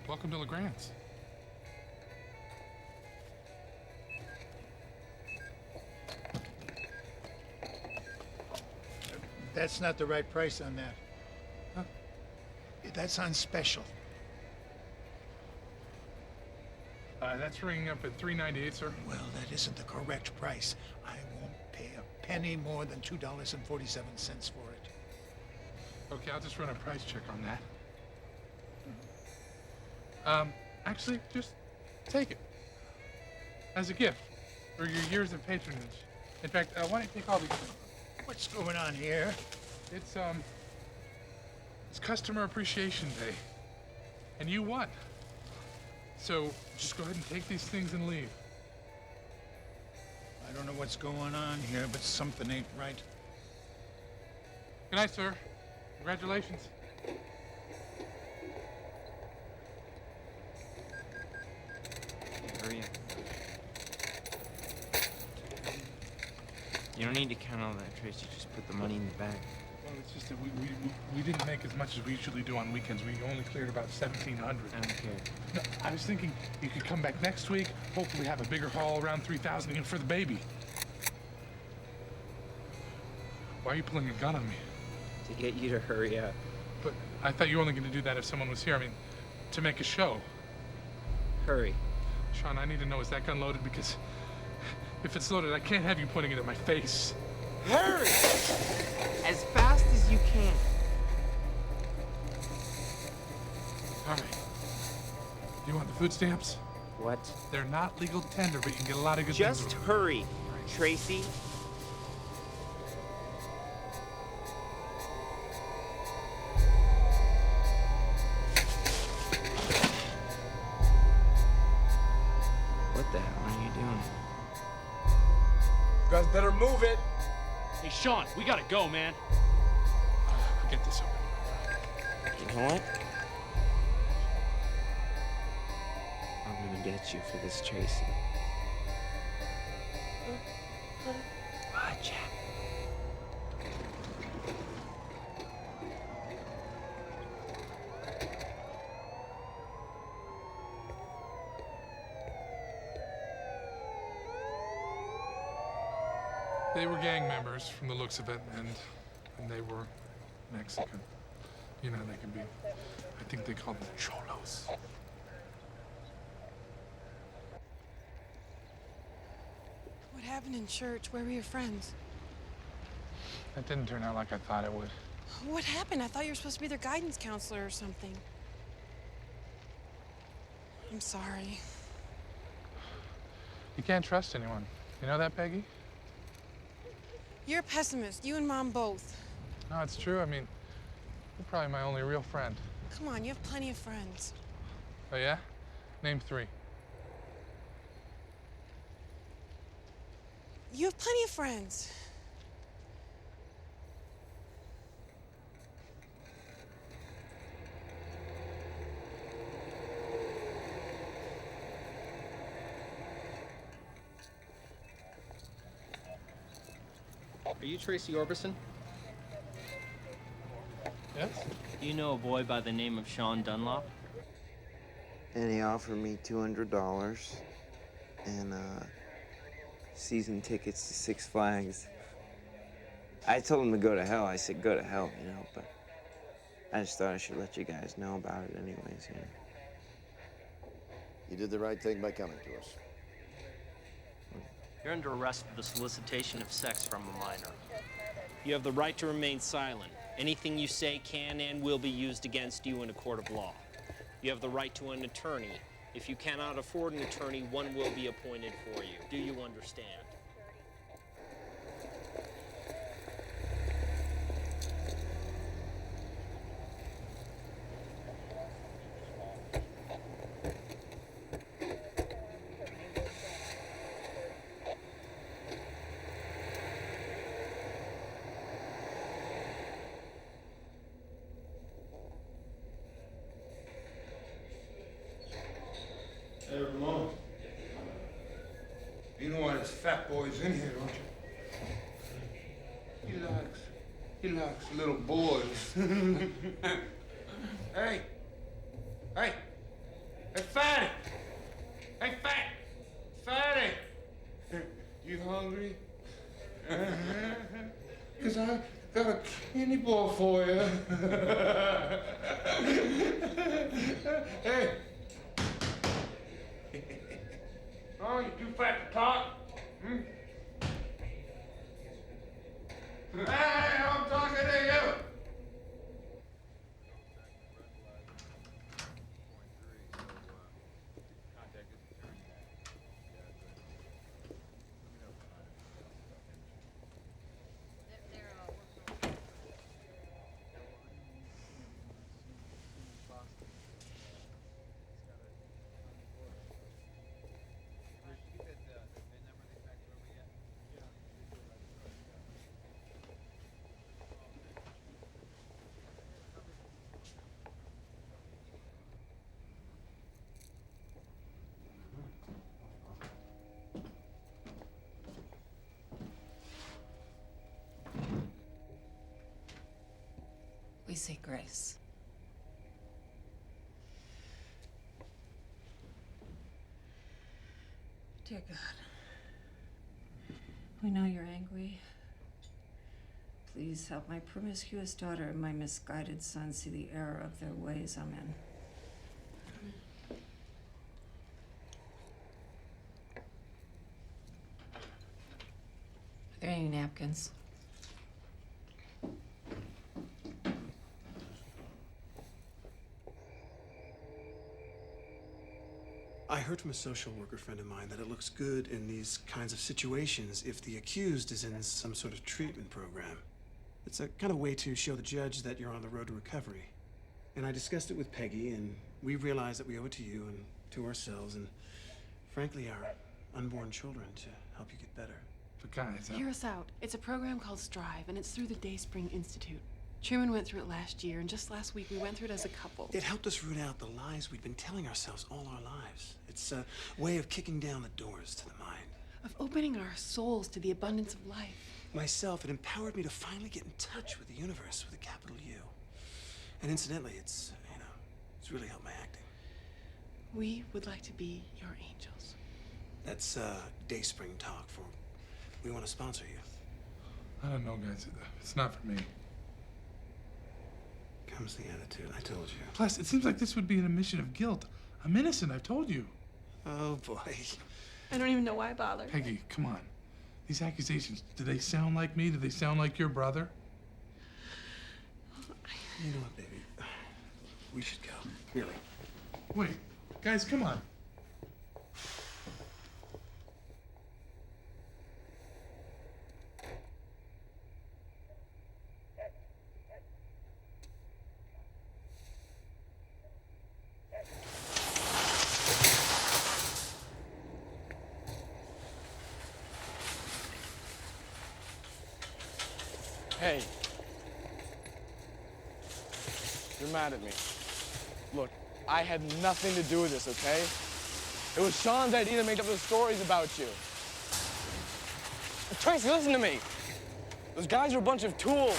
[SPEAKER 2] Welcome to LeGrand's.
[SPEAKER 17] That's not the right price on that.
[SPEAKER 2] Huh?
[SPEAKER 17] That's on special.
[SPEAKER 2] That's ringing up at $3.98, sir.
[SPEAKER 17] Well, that isn't the correct price. I won't pay a penny more than $2.47 for it.
[SPEAKER 2] Okay, I'll just run a price check on that. Actually, just take it. As a gift for your years of patronage. In fact, why don't you take all these?
[SPEAKER 17] What's going on here?
[SPEAKER 2] It's Customer Appreciation Day. And you won. So just go ahead and take these things and leave.
[SPEAKER 17] I don't know what's going on here, but something ain't right.
[SPEAKER 2] Good night, sir. Congratulations.
[SPEAKER 13] Hurry up. You don't need to count all that, Tracy. Just put the money in the bag.
[SPEAKER 2] Well, it's just that we didn't make as much as we usually do on weekends. We only cleared about 1,700.
[SPEAKER 13] I don't care.
[SPEAKER 2] No, I was thinking you could come back next week, hopefully have a bigger haul around 3,000 even for the baby. Why are you pulling a gun on me?
[SPEAKER 13] To get you to hurry up.
[SPEAKER 2] But I thought you were only going to do that if someone was here. I mean, to make a show.
[SPEAKER 13] Hurry.
[SPEAKER 2] Sean, I need to know, is that gun loaded? Because if it's loaded, I can't have you pointing it at my face.
[SPEAKER 13] Hurry! As fast as you can.
[SPEAKER 2] All right. Do you want the food stamps?
[SPEAKER 13] What?
[SPEAKER 2] They're not legal tender, but you can get a lot of good
[SPEAKER 13] Just
[SPEAKER 2] things. Just
[SPEAKER 13] hurry, Tracy. What the hell are you doing?
[SPEAKER 10] You guys better move it.
[SPEAKER 18] Hey, Sean, we gotta go, man.
[SPEAKER 2] I'll get this over.
[SPEAKER 13] You know what? I'm gonna get you for this, Tracy. Watch out.
[SPEAKER 2] They were gang members from the looks of it, and they were Mexican. You know, they can be, I think they call them cholos.
[SPEAKER 4] What happened in church? Where were your friends?
[SPEAKER 2] That didn't turn out like I thought it would.
[SPEAKER 4] What happened? I thought you were supposed to be their guidance counselor or something. I'm sorry.
[SPEAKER 2] You can't trust anyone. You know that, Peggy?
[SPEAKER 4] You're a pessimist. You and Mom both.
[SPEAKER 2] No, it's true. I mean, you're probably my only real friend.
[SPEAKER 15] Come on, you have plenty of friends.
[SPEAKER 2] Oh, yeah? Name 3.
[SPEAKER 15] You have plenty of friends.
[SPEAKER 18] Are you Tracy Orbison?
[SPEAKER 2] Yes?
[SPEAKER 18] Do you know a boy by the name of Sean Dunlop?
[SPEAKER 13] And he offered me $200 and season tickets to Six Flags. I told him to go to hell. I said, go to hell, you know, but I just thought I should let you guys know about it anyways, you know.
[SPEAKER 19] You did the right thing by coming to us.
[SPEAKER 18] You're under arrest for the solicitation of sex from a minor. You have the right to remain silent. Anything you say can and will be used against you in a court of law. You have the right to an attorney. If you cannot afford an attorney, one will be appointed for you. Do you understand?
[SPEAKER 20] Hey, Ramon. You know why this fat boy's in here, don't you? He likes little boys. Hey! Hey! Hey, fatty! Hey, fatty! You hungry? Cause I got a candy bar for you. Hey! Oh, you too fat to talk? Hmm? Hey, I'm talking to you!
[SPEAKER 6] We say grace. Dear God, we know you're angry. Please help my promiscuous daughter and my misguided son see the error of their ways. Amen. Are there any napkins?
[SPEAKER 7] I heard from a social worker friend of mine that it looks good in these kinds of situations if the accused is in some sort of treatment program. It's a kind of way to show the judge that you're on the road to recovery. And I discussed it with Peggy, and we realized that we owe it to you and to ourselves and, frankly, our unborn children to help you get better.
[SPEAKER 2] But guys,
[SPEAKER 15] Hear us out. It's a program called Strive, and it's through the Dayspring Institute. Truman went through it last year, and just last week we went through it as a couple.
[SPEAKER 7] It helped us root out the lies we'd been telling ourselves all our lives. It's a way of kicking down the doors to the mind.
[SPEAKER 15] Of opening our souls to the abundance of life.
[SPEAKER 7] Myself, it empowered me to finally get in touch with the universe with a capital U. And incidentally, it's really helped my acting.
[SPEAKER 15] We would like to be your angels.
[SPEAKER 7] That's Dayspring talk for we want to sponsor you.
[SPEAKER 2] I don't know, guys. It's not for me.
[SPEAKER 7] Comes the attitude, I told you.
[SPEAKER 2] Plus, it seems like this would be an admission of guilt. I'm innocent, I've told you.
[SPEAKER 7] Oh, boy.
[SPEAKER 15] I don't even know why I bother.
[SPEAKER 2] Peggy, come on. These accusations, do they sound like me? Do they sound like your brother?
[SPEAKER 7] You know what, baby? We should go. Really.
[SPEAKER 2] Wait, guys, come on.
[SPEAKER 10] Hey. You're mad at me. Look, I had nothing to do with this, okay? It was Sean's idea to make up those stories about you. Tracy, listen to me. Those guys are a bunch of tools.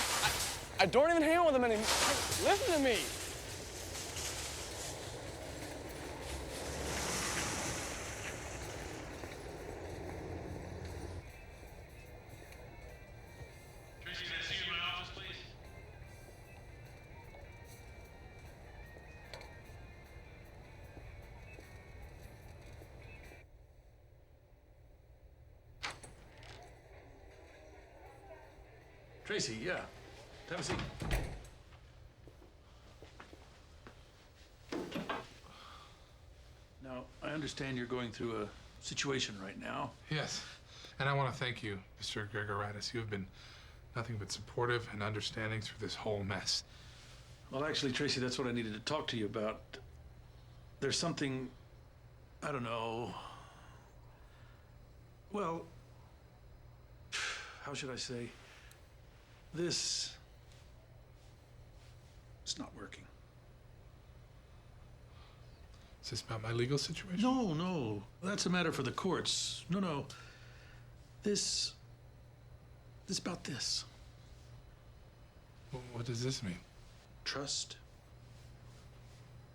[SPEAKER 10] I don't even hang out with them anymore. Listen to me.
[SPEAKER 5] Tracy, can I see you in my office, please? Tracy, yeah. Have a seat. Now, I understand you're going through a situation right now.
[SPEAKER 2] Yes, and I want to thank you, Mr. Gregoratis. You have been nothing but supportive and understanding through this whole mess.
[SPEAKER 5] Well, actually, Tracy, that's what I needed to talk to you about. There's something, I don't know. Well, how should I say? This it's not working.
[SPEAKER 2] Is this about my legal situation?
[SPEAKER 5] No, no. That's a matter for the courts. No. This about this.
[SPEAKER 2] What does this mean?
[SPEAKER 5] Trust,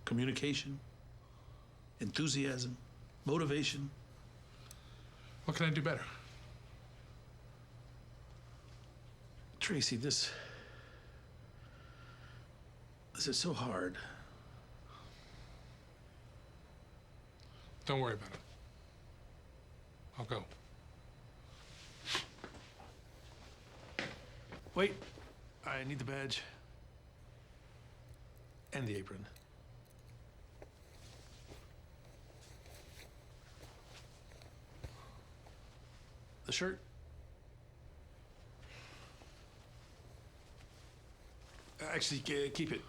[SPEAKER 5] communication, enthusiasm, motivation.
[SPEAKER 2] What can I do better?
[SPEAKER 5] Tracy, this is so hard.
[SPEAKER 2] Don't worry about it. I'll go.
[SPEAKER 5] Wait, I need the badge and the apron. The shirt. Actually, keep it.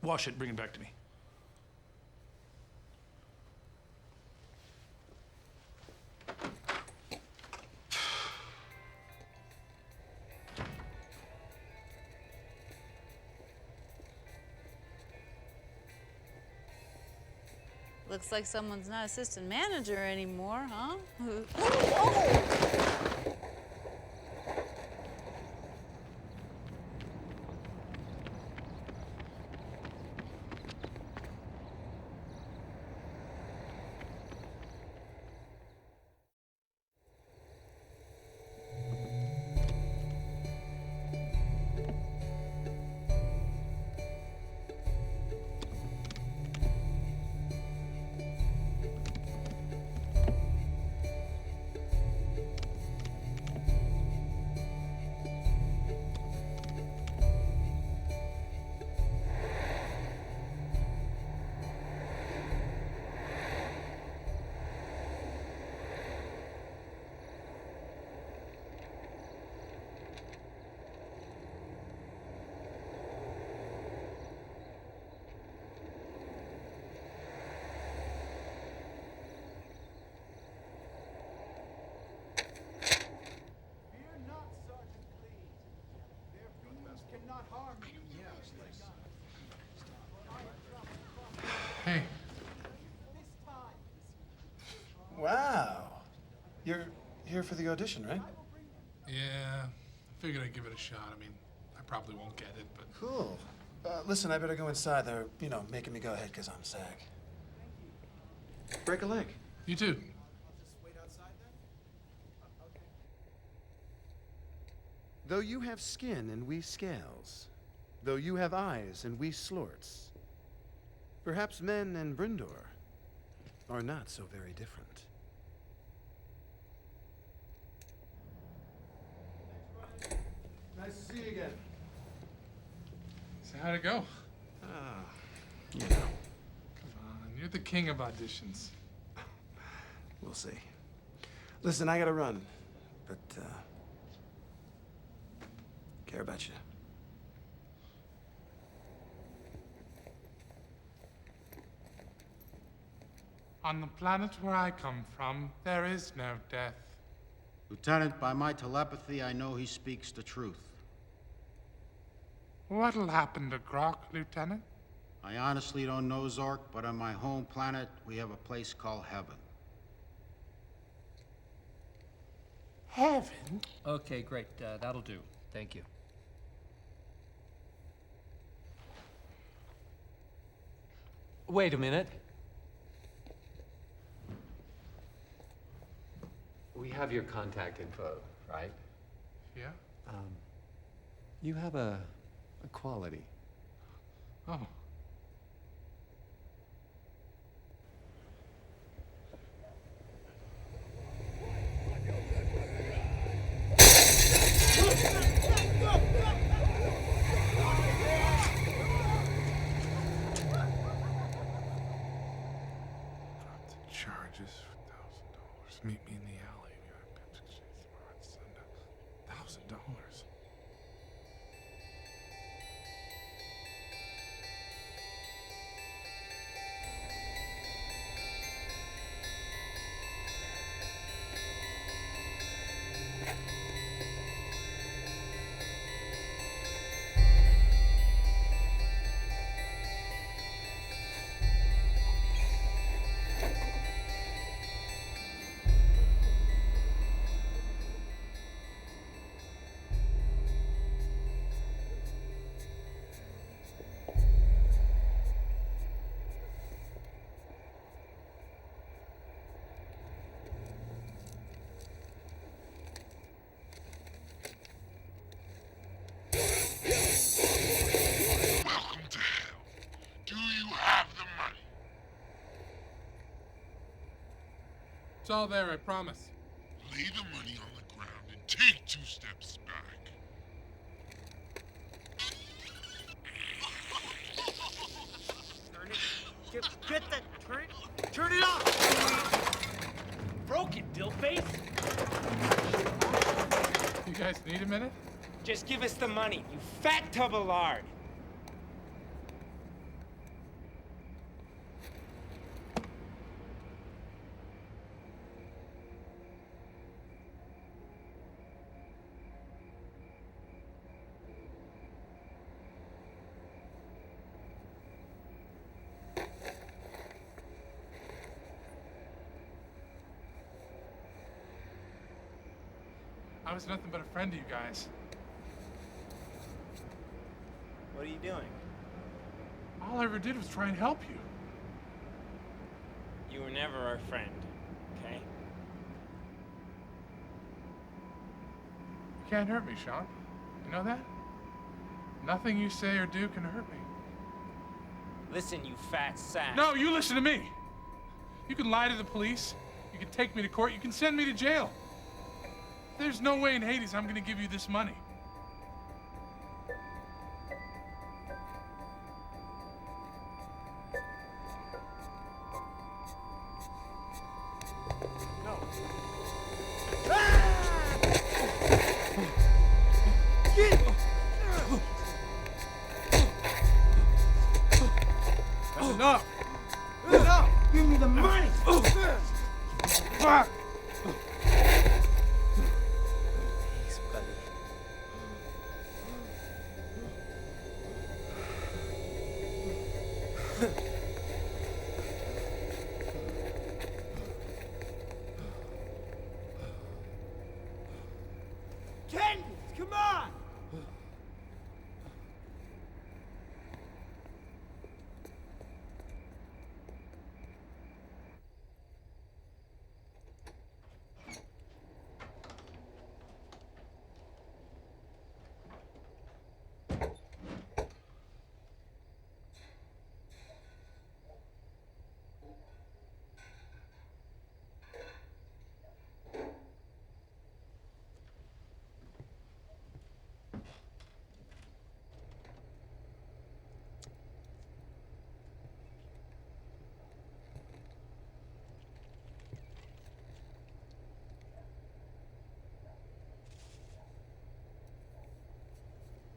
[SPEAKER 5] Wash it, bring it back to me.
[SPEAKER 16] Looks like someone's not assistant manager anymore, huh?
[SPEAKER 2] Hey.
[SPEAKER 7] Wow. You're here for the audition, right?
[SPEAKER 2] Yeah, I figured I'd give it a shot. I mean, I probably won't get it, but...
[SPEAKER 7] Cool. Listen, I better go inside. They're, making me go ahead because I'm SAG. Break a leg.
[SPEAKER 2] You too.
[SPEAKER 7] Though you have skin and we scales, though you have eyes and we slorts, perhaps men and Brindor are not so very different. Nice to see you again.
[SPEAKER 2] So how'd it go?
[SPEAKER 7] You know.
[SPEAKER 2] Come on, you're the king of auditions.
[SPEAKER 7] We'll see. Listen, I gotta run, but, care about you.
[SPEAKER 2] On the planet where I come from, there is no death.
[SPEAKER 21] Lieutenant, by my telepathy, I know he speaks the truth.
[SPEAKER 2] What'll happen to Grok, Lieutenant?
[SPEAKER 21] I honestly don't know, Zork, but on my home planet, we have a place called Heaven.
[SPEAKER 2] Heaven?
[SPEAKER 22] Okay, great. That'll do. Thank you.
[SPEAKER 23] Wait a minute. We have your contact info, right?
[SPEAKER 2] Yeah?
[SPEAKER 23] You have a quality.
[SPEAKER 2] Oh. Charges for $1,000. Meet me in the alley. $1,000. It's all there, I promise.
[SPEAKER 24] Lay the money on the ground and take 2 steps back.
[SPEAKER 13] Turn it. Get that. Turn it off. Broke it, dillface.
[SPEAKER 2] You guys need a minute?
[SPEAKER 13] Just give us the money, you fat tub of lard.
[SPEAKER 2] I was nothing but a friend to you guys.
[SPEAKER 13] What are you doing?
[SPEAKER 2] All I ever did was try and help you.
[SPEAKER 13] You were never our friend, okay?
[SPEAKER 2] You can't hurt me, Sean. You know that? Nothing you say or do can hurt me.
[SPEAKER 13] Listen, you fat sack.
[SPEAKER 2] No, you listen to me. You can lie to the police. You can take me to court. You can send me to jail. There's no way in Hades I'm gonna give you this money.
[SPEAKER 13] No.
[SPEAKER 2] That's enough.
[SPEAKER 13] Enough! Give me the money!
[SPEAKER 2] Fuck!
[SPEAKER 13] Thanks, buddy. Candace, come on!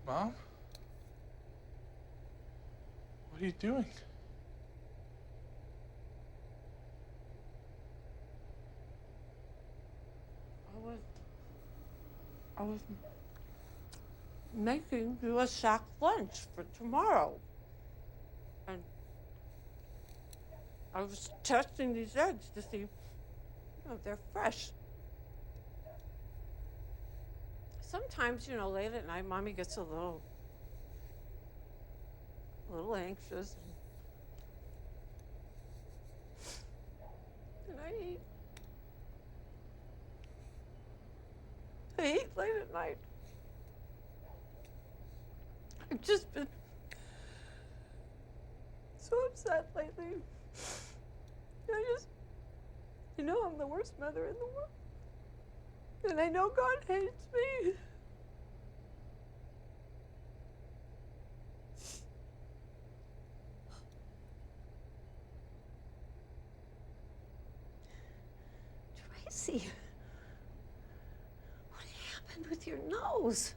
[SPEAKER 2] Mom? What are you doing?
[SPEAKER 6] I was
[SPEAKER 1] I was making you a sack lunch for tomorrow. And I was testing these eggs to see, if they're fresh. Sometimes, late at night, Mommy gets a little anxious. And I eat late at night. I've just been so upset lately. I'm the worst mother in the world. And I know God hates me.
[SPEAKER 6] Tracy, what happened with your nose?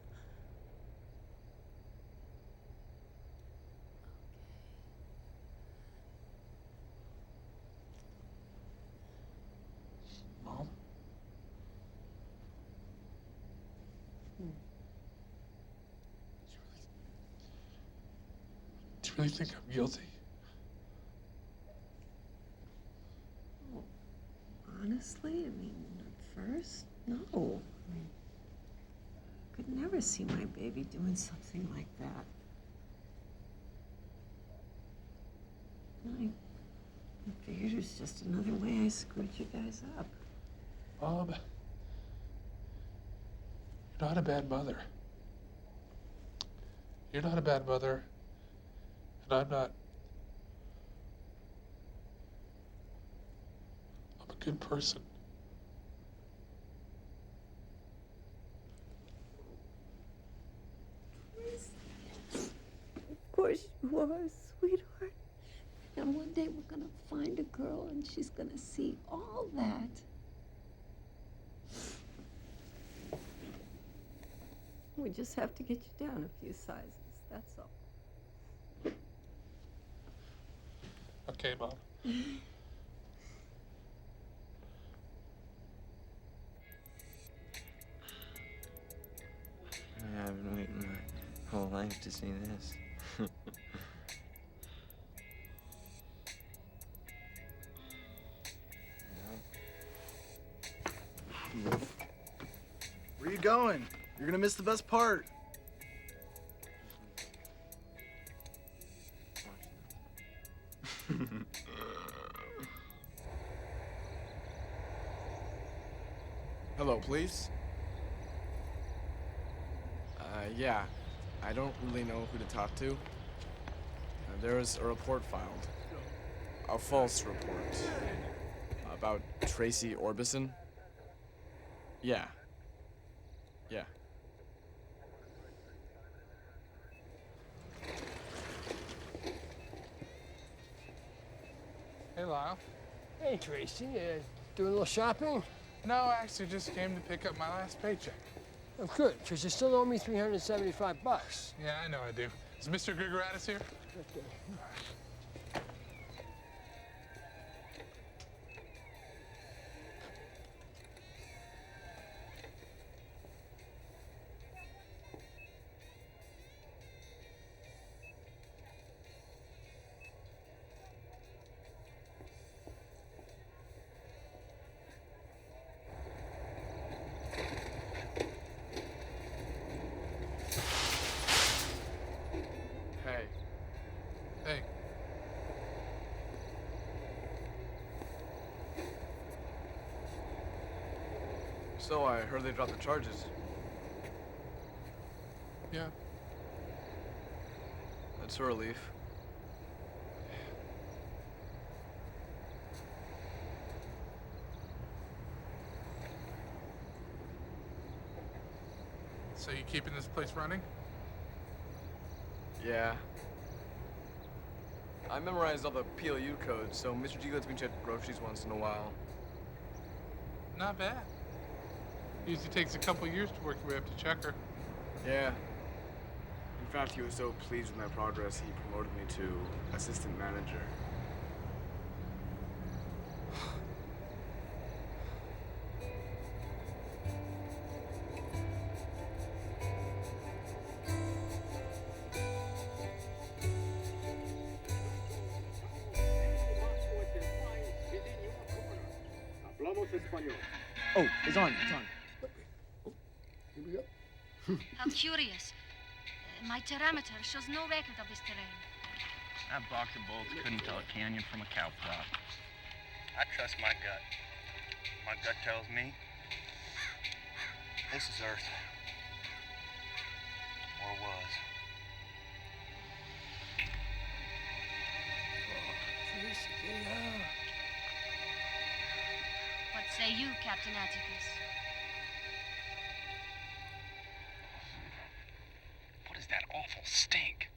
[SPEAKER 23] Mom?
[SPEAKER 2] Do you really think I'm guilty?
[SPEAKER 6] Honestly, at first, no. I could never see my baby doing something like that. I figured it was just another way I screwed you guys up.
[SPEAKER 2] Mom, you're not a bad mother. You're not a bad mother, and I'm not. I'm a good person.
[SPEAKER 6] Of course you are, sweetheart. And one day we're gonna find a girl and she's gonna see all that. We just have to get you down a few sizes, that's all.
[SPEAKER 2] Okay, Mom.
[SPEAKER 13] I've been waiting my whole life to see this.
[SPEAKER 10] Where are you going? You're gonna miss the best part. Hello, please. Yeah. I don't really know who to talk to. There was a report filed. A false report. About Tracy Orbison. Yeah. Yeah.
[SPEAKER 2] Hey, Lyle.
[SPEAKER 3] Hey, Tracy. Doing a little shopping?
[SPEAKER 2] No, I actually just came to pick up my last paycheck.
[SPEAKER 3] Oh, good, because you still owe me $375.
[SPEAKER 2] Yeah, I know I do. Is Mr. Grigoratis here?
[SPEAKER 3] Okay.
[SPEAKER 10] Hey.
[SPEAKER 2] Hey.
[SPEAKER 10] So I heard they dropped the charges.
[SPEAKER 2] Yeah.
[SPEAKER 10] That's a relief.
[SPEAKER 2] So you keeping this place running?
[SPEAKER 10] Yeah. I memorized all the PLU codes, so Mr. G lets me check groceries once in a while.
[SPEAKER 2] Not bad. Usually takes a couple years to work your way up to checker.
[SPEAKER 10] Yeah. In fact, he was so pleased with my progress, he promoted me to assistant manager. Oh, it's on, it's on.
[SPEAKER 3] Here we go.
[SPEAKER 8] How curious. My thermometer shows no record of this terrain.
[SPEAKER 9] That box of bolts couldn't tell a canyon from a cow prod. I trust my gut. My gut tells me this is Earth. Or was.
[SPEAKER 8] What say you, Captain Atticus?
[SPEAKER 9] What is that awful stink?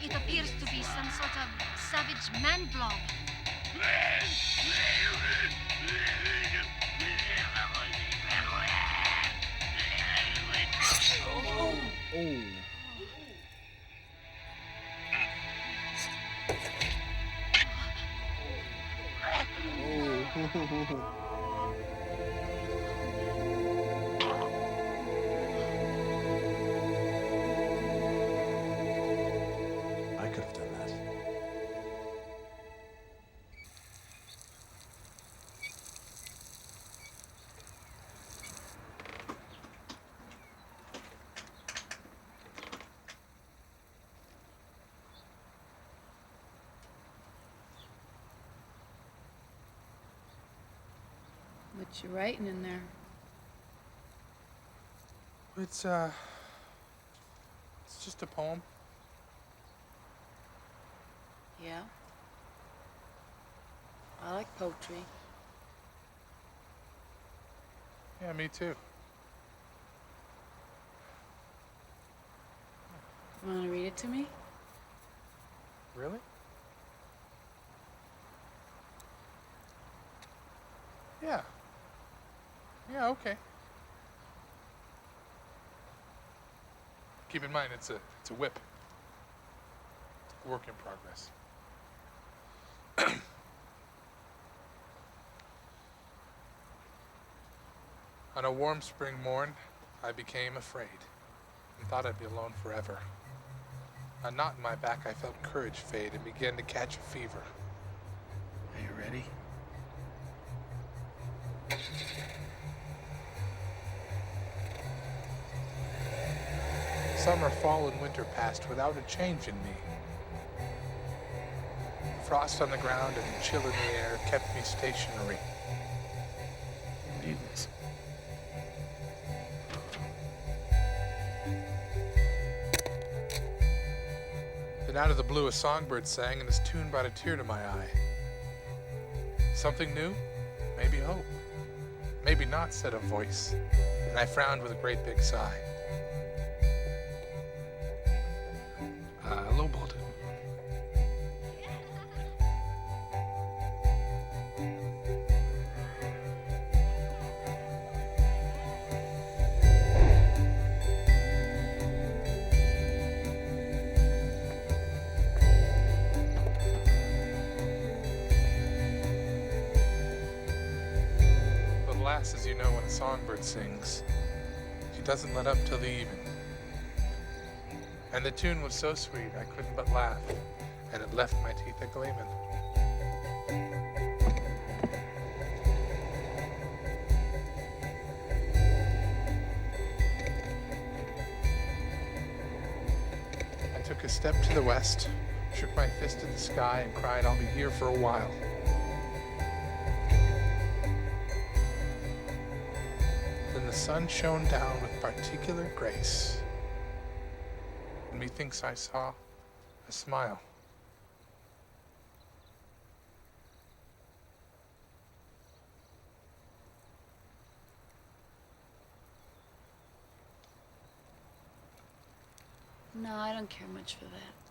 [SPEAKER 8] It appears to be some sort of savage man blob.
[SPEAKER 10] Oh.
[SPEAKER 7] I could have done that.
[SPEAKER 12] What you writing in there?
[SPEAKER 2] It's just a poem.
[SPEAKER 12] Yeah. I like poetry.
[SPEAKER 2] Yeah, me too.
[SPEAKER 12] Want to read it to me?
[SPEAKER 2] Really? Yeah. Yeah, okay. Keep in mind, it's a whip. Work in progress. On a warm spring morn, I became afraid and thought I'd be alone forever. A knot in my back, I felt courage fade and began to catch a fever.
[SPEAKER 9] Are you ready?
[SPEAKER 2] Summer, fall, and winter passed without a change in me. Frost on the ground and chill in the air kept me stationary.
[SPEAKER 9] Do this.
[SPEAKER 2] Then out of the blue a songbird sang and his tune brought a tear to my eye. Something new? Maybe hope. Maybe not, said a voice, and I frowned with a great big sigh. Lowballed it. But alas, as you know, when a songbird sings, she doesn't let up till the even. And the tune was so sweet, I couldn't but laugh, and it left my teeth a-gleamin'. I took a step to the west, shook my fist at the sky, and cried, I'll be here for a while. Then the sun shone down with particular grace. Methinks I saw a smile.
[SPEAKER 12] No, I don't care much for that.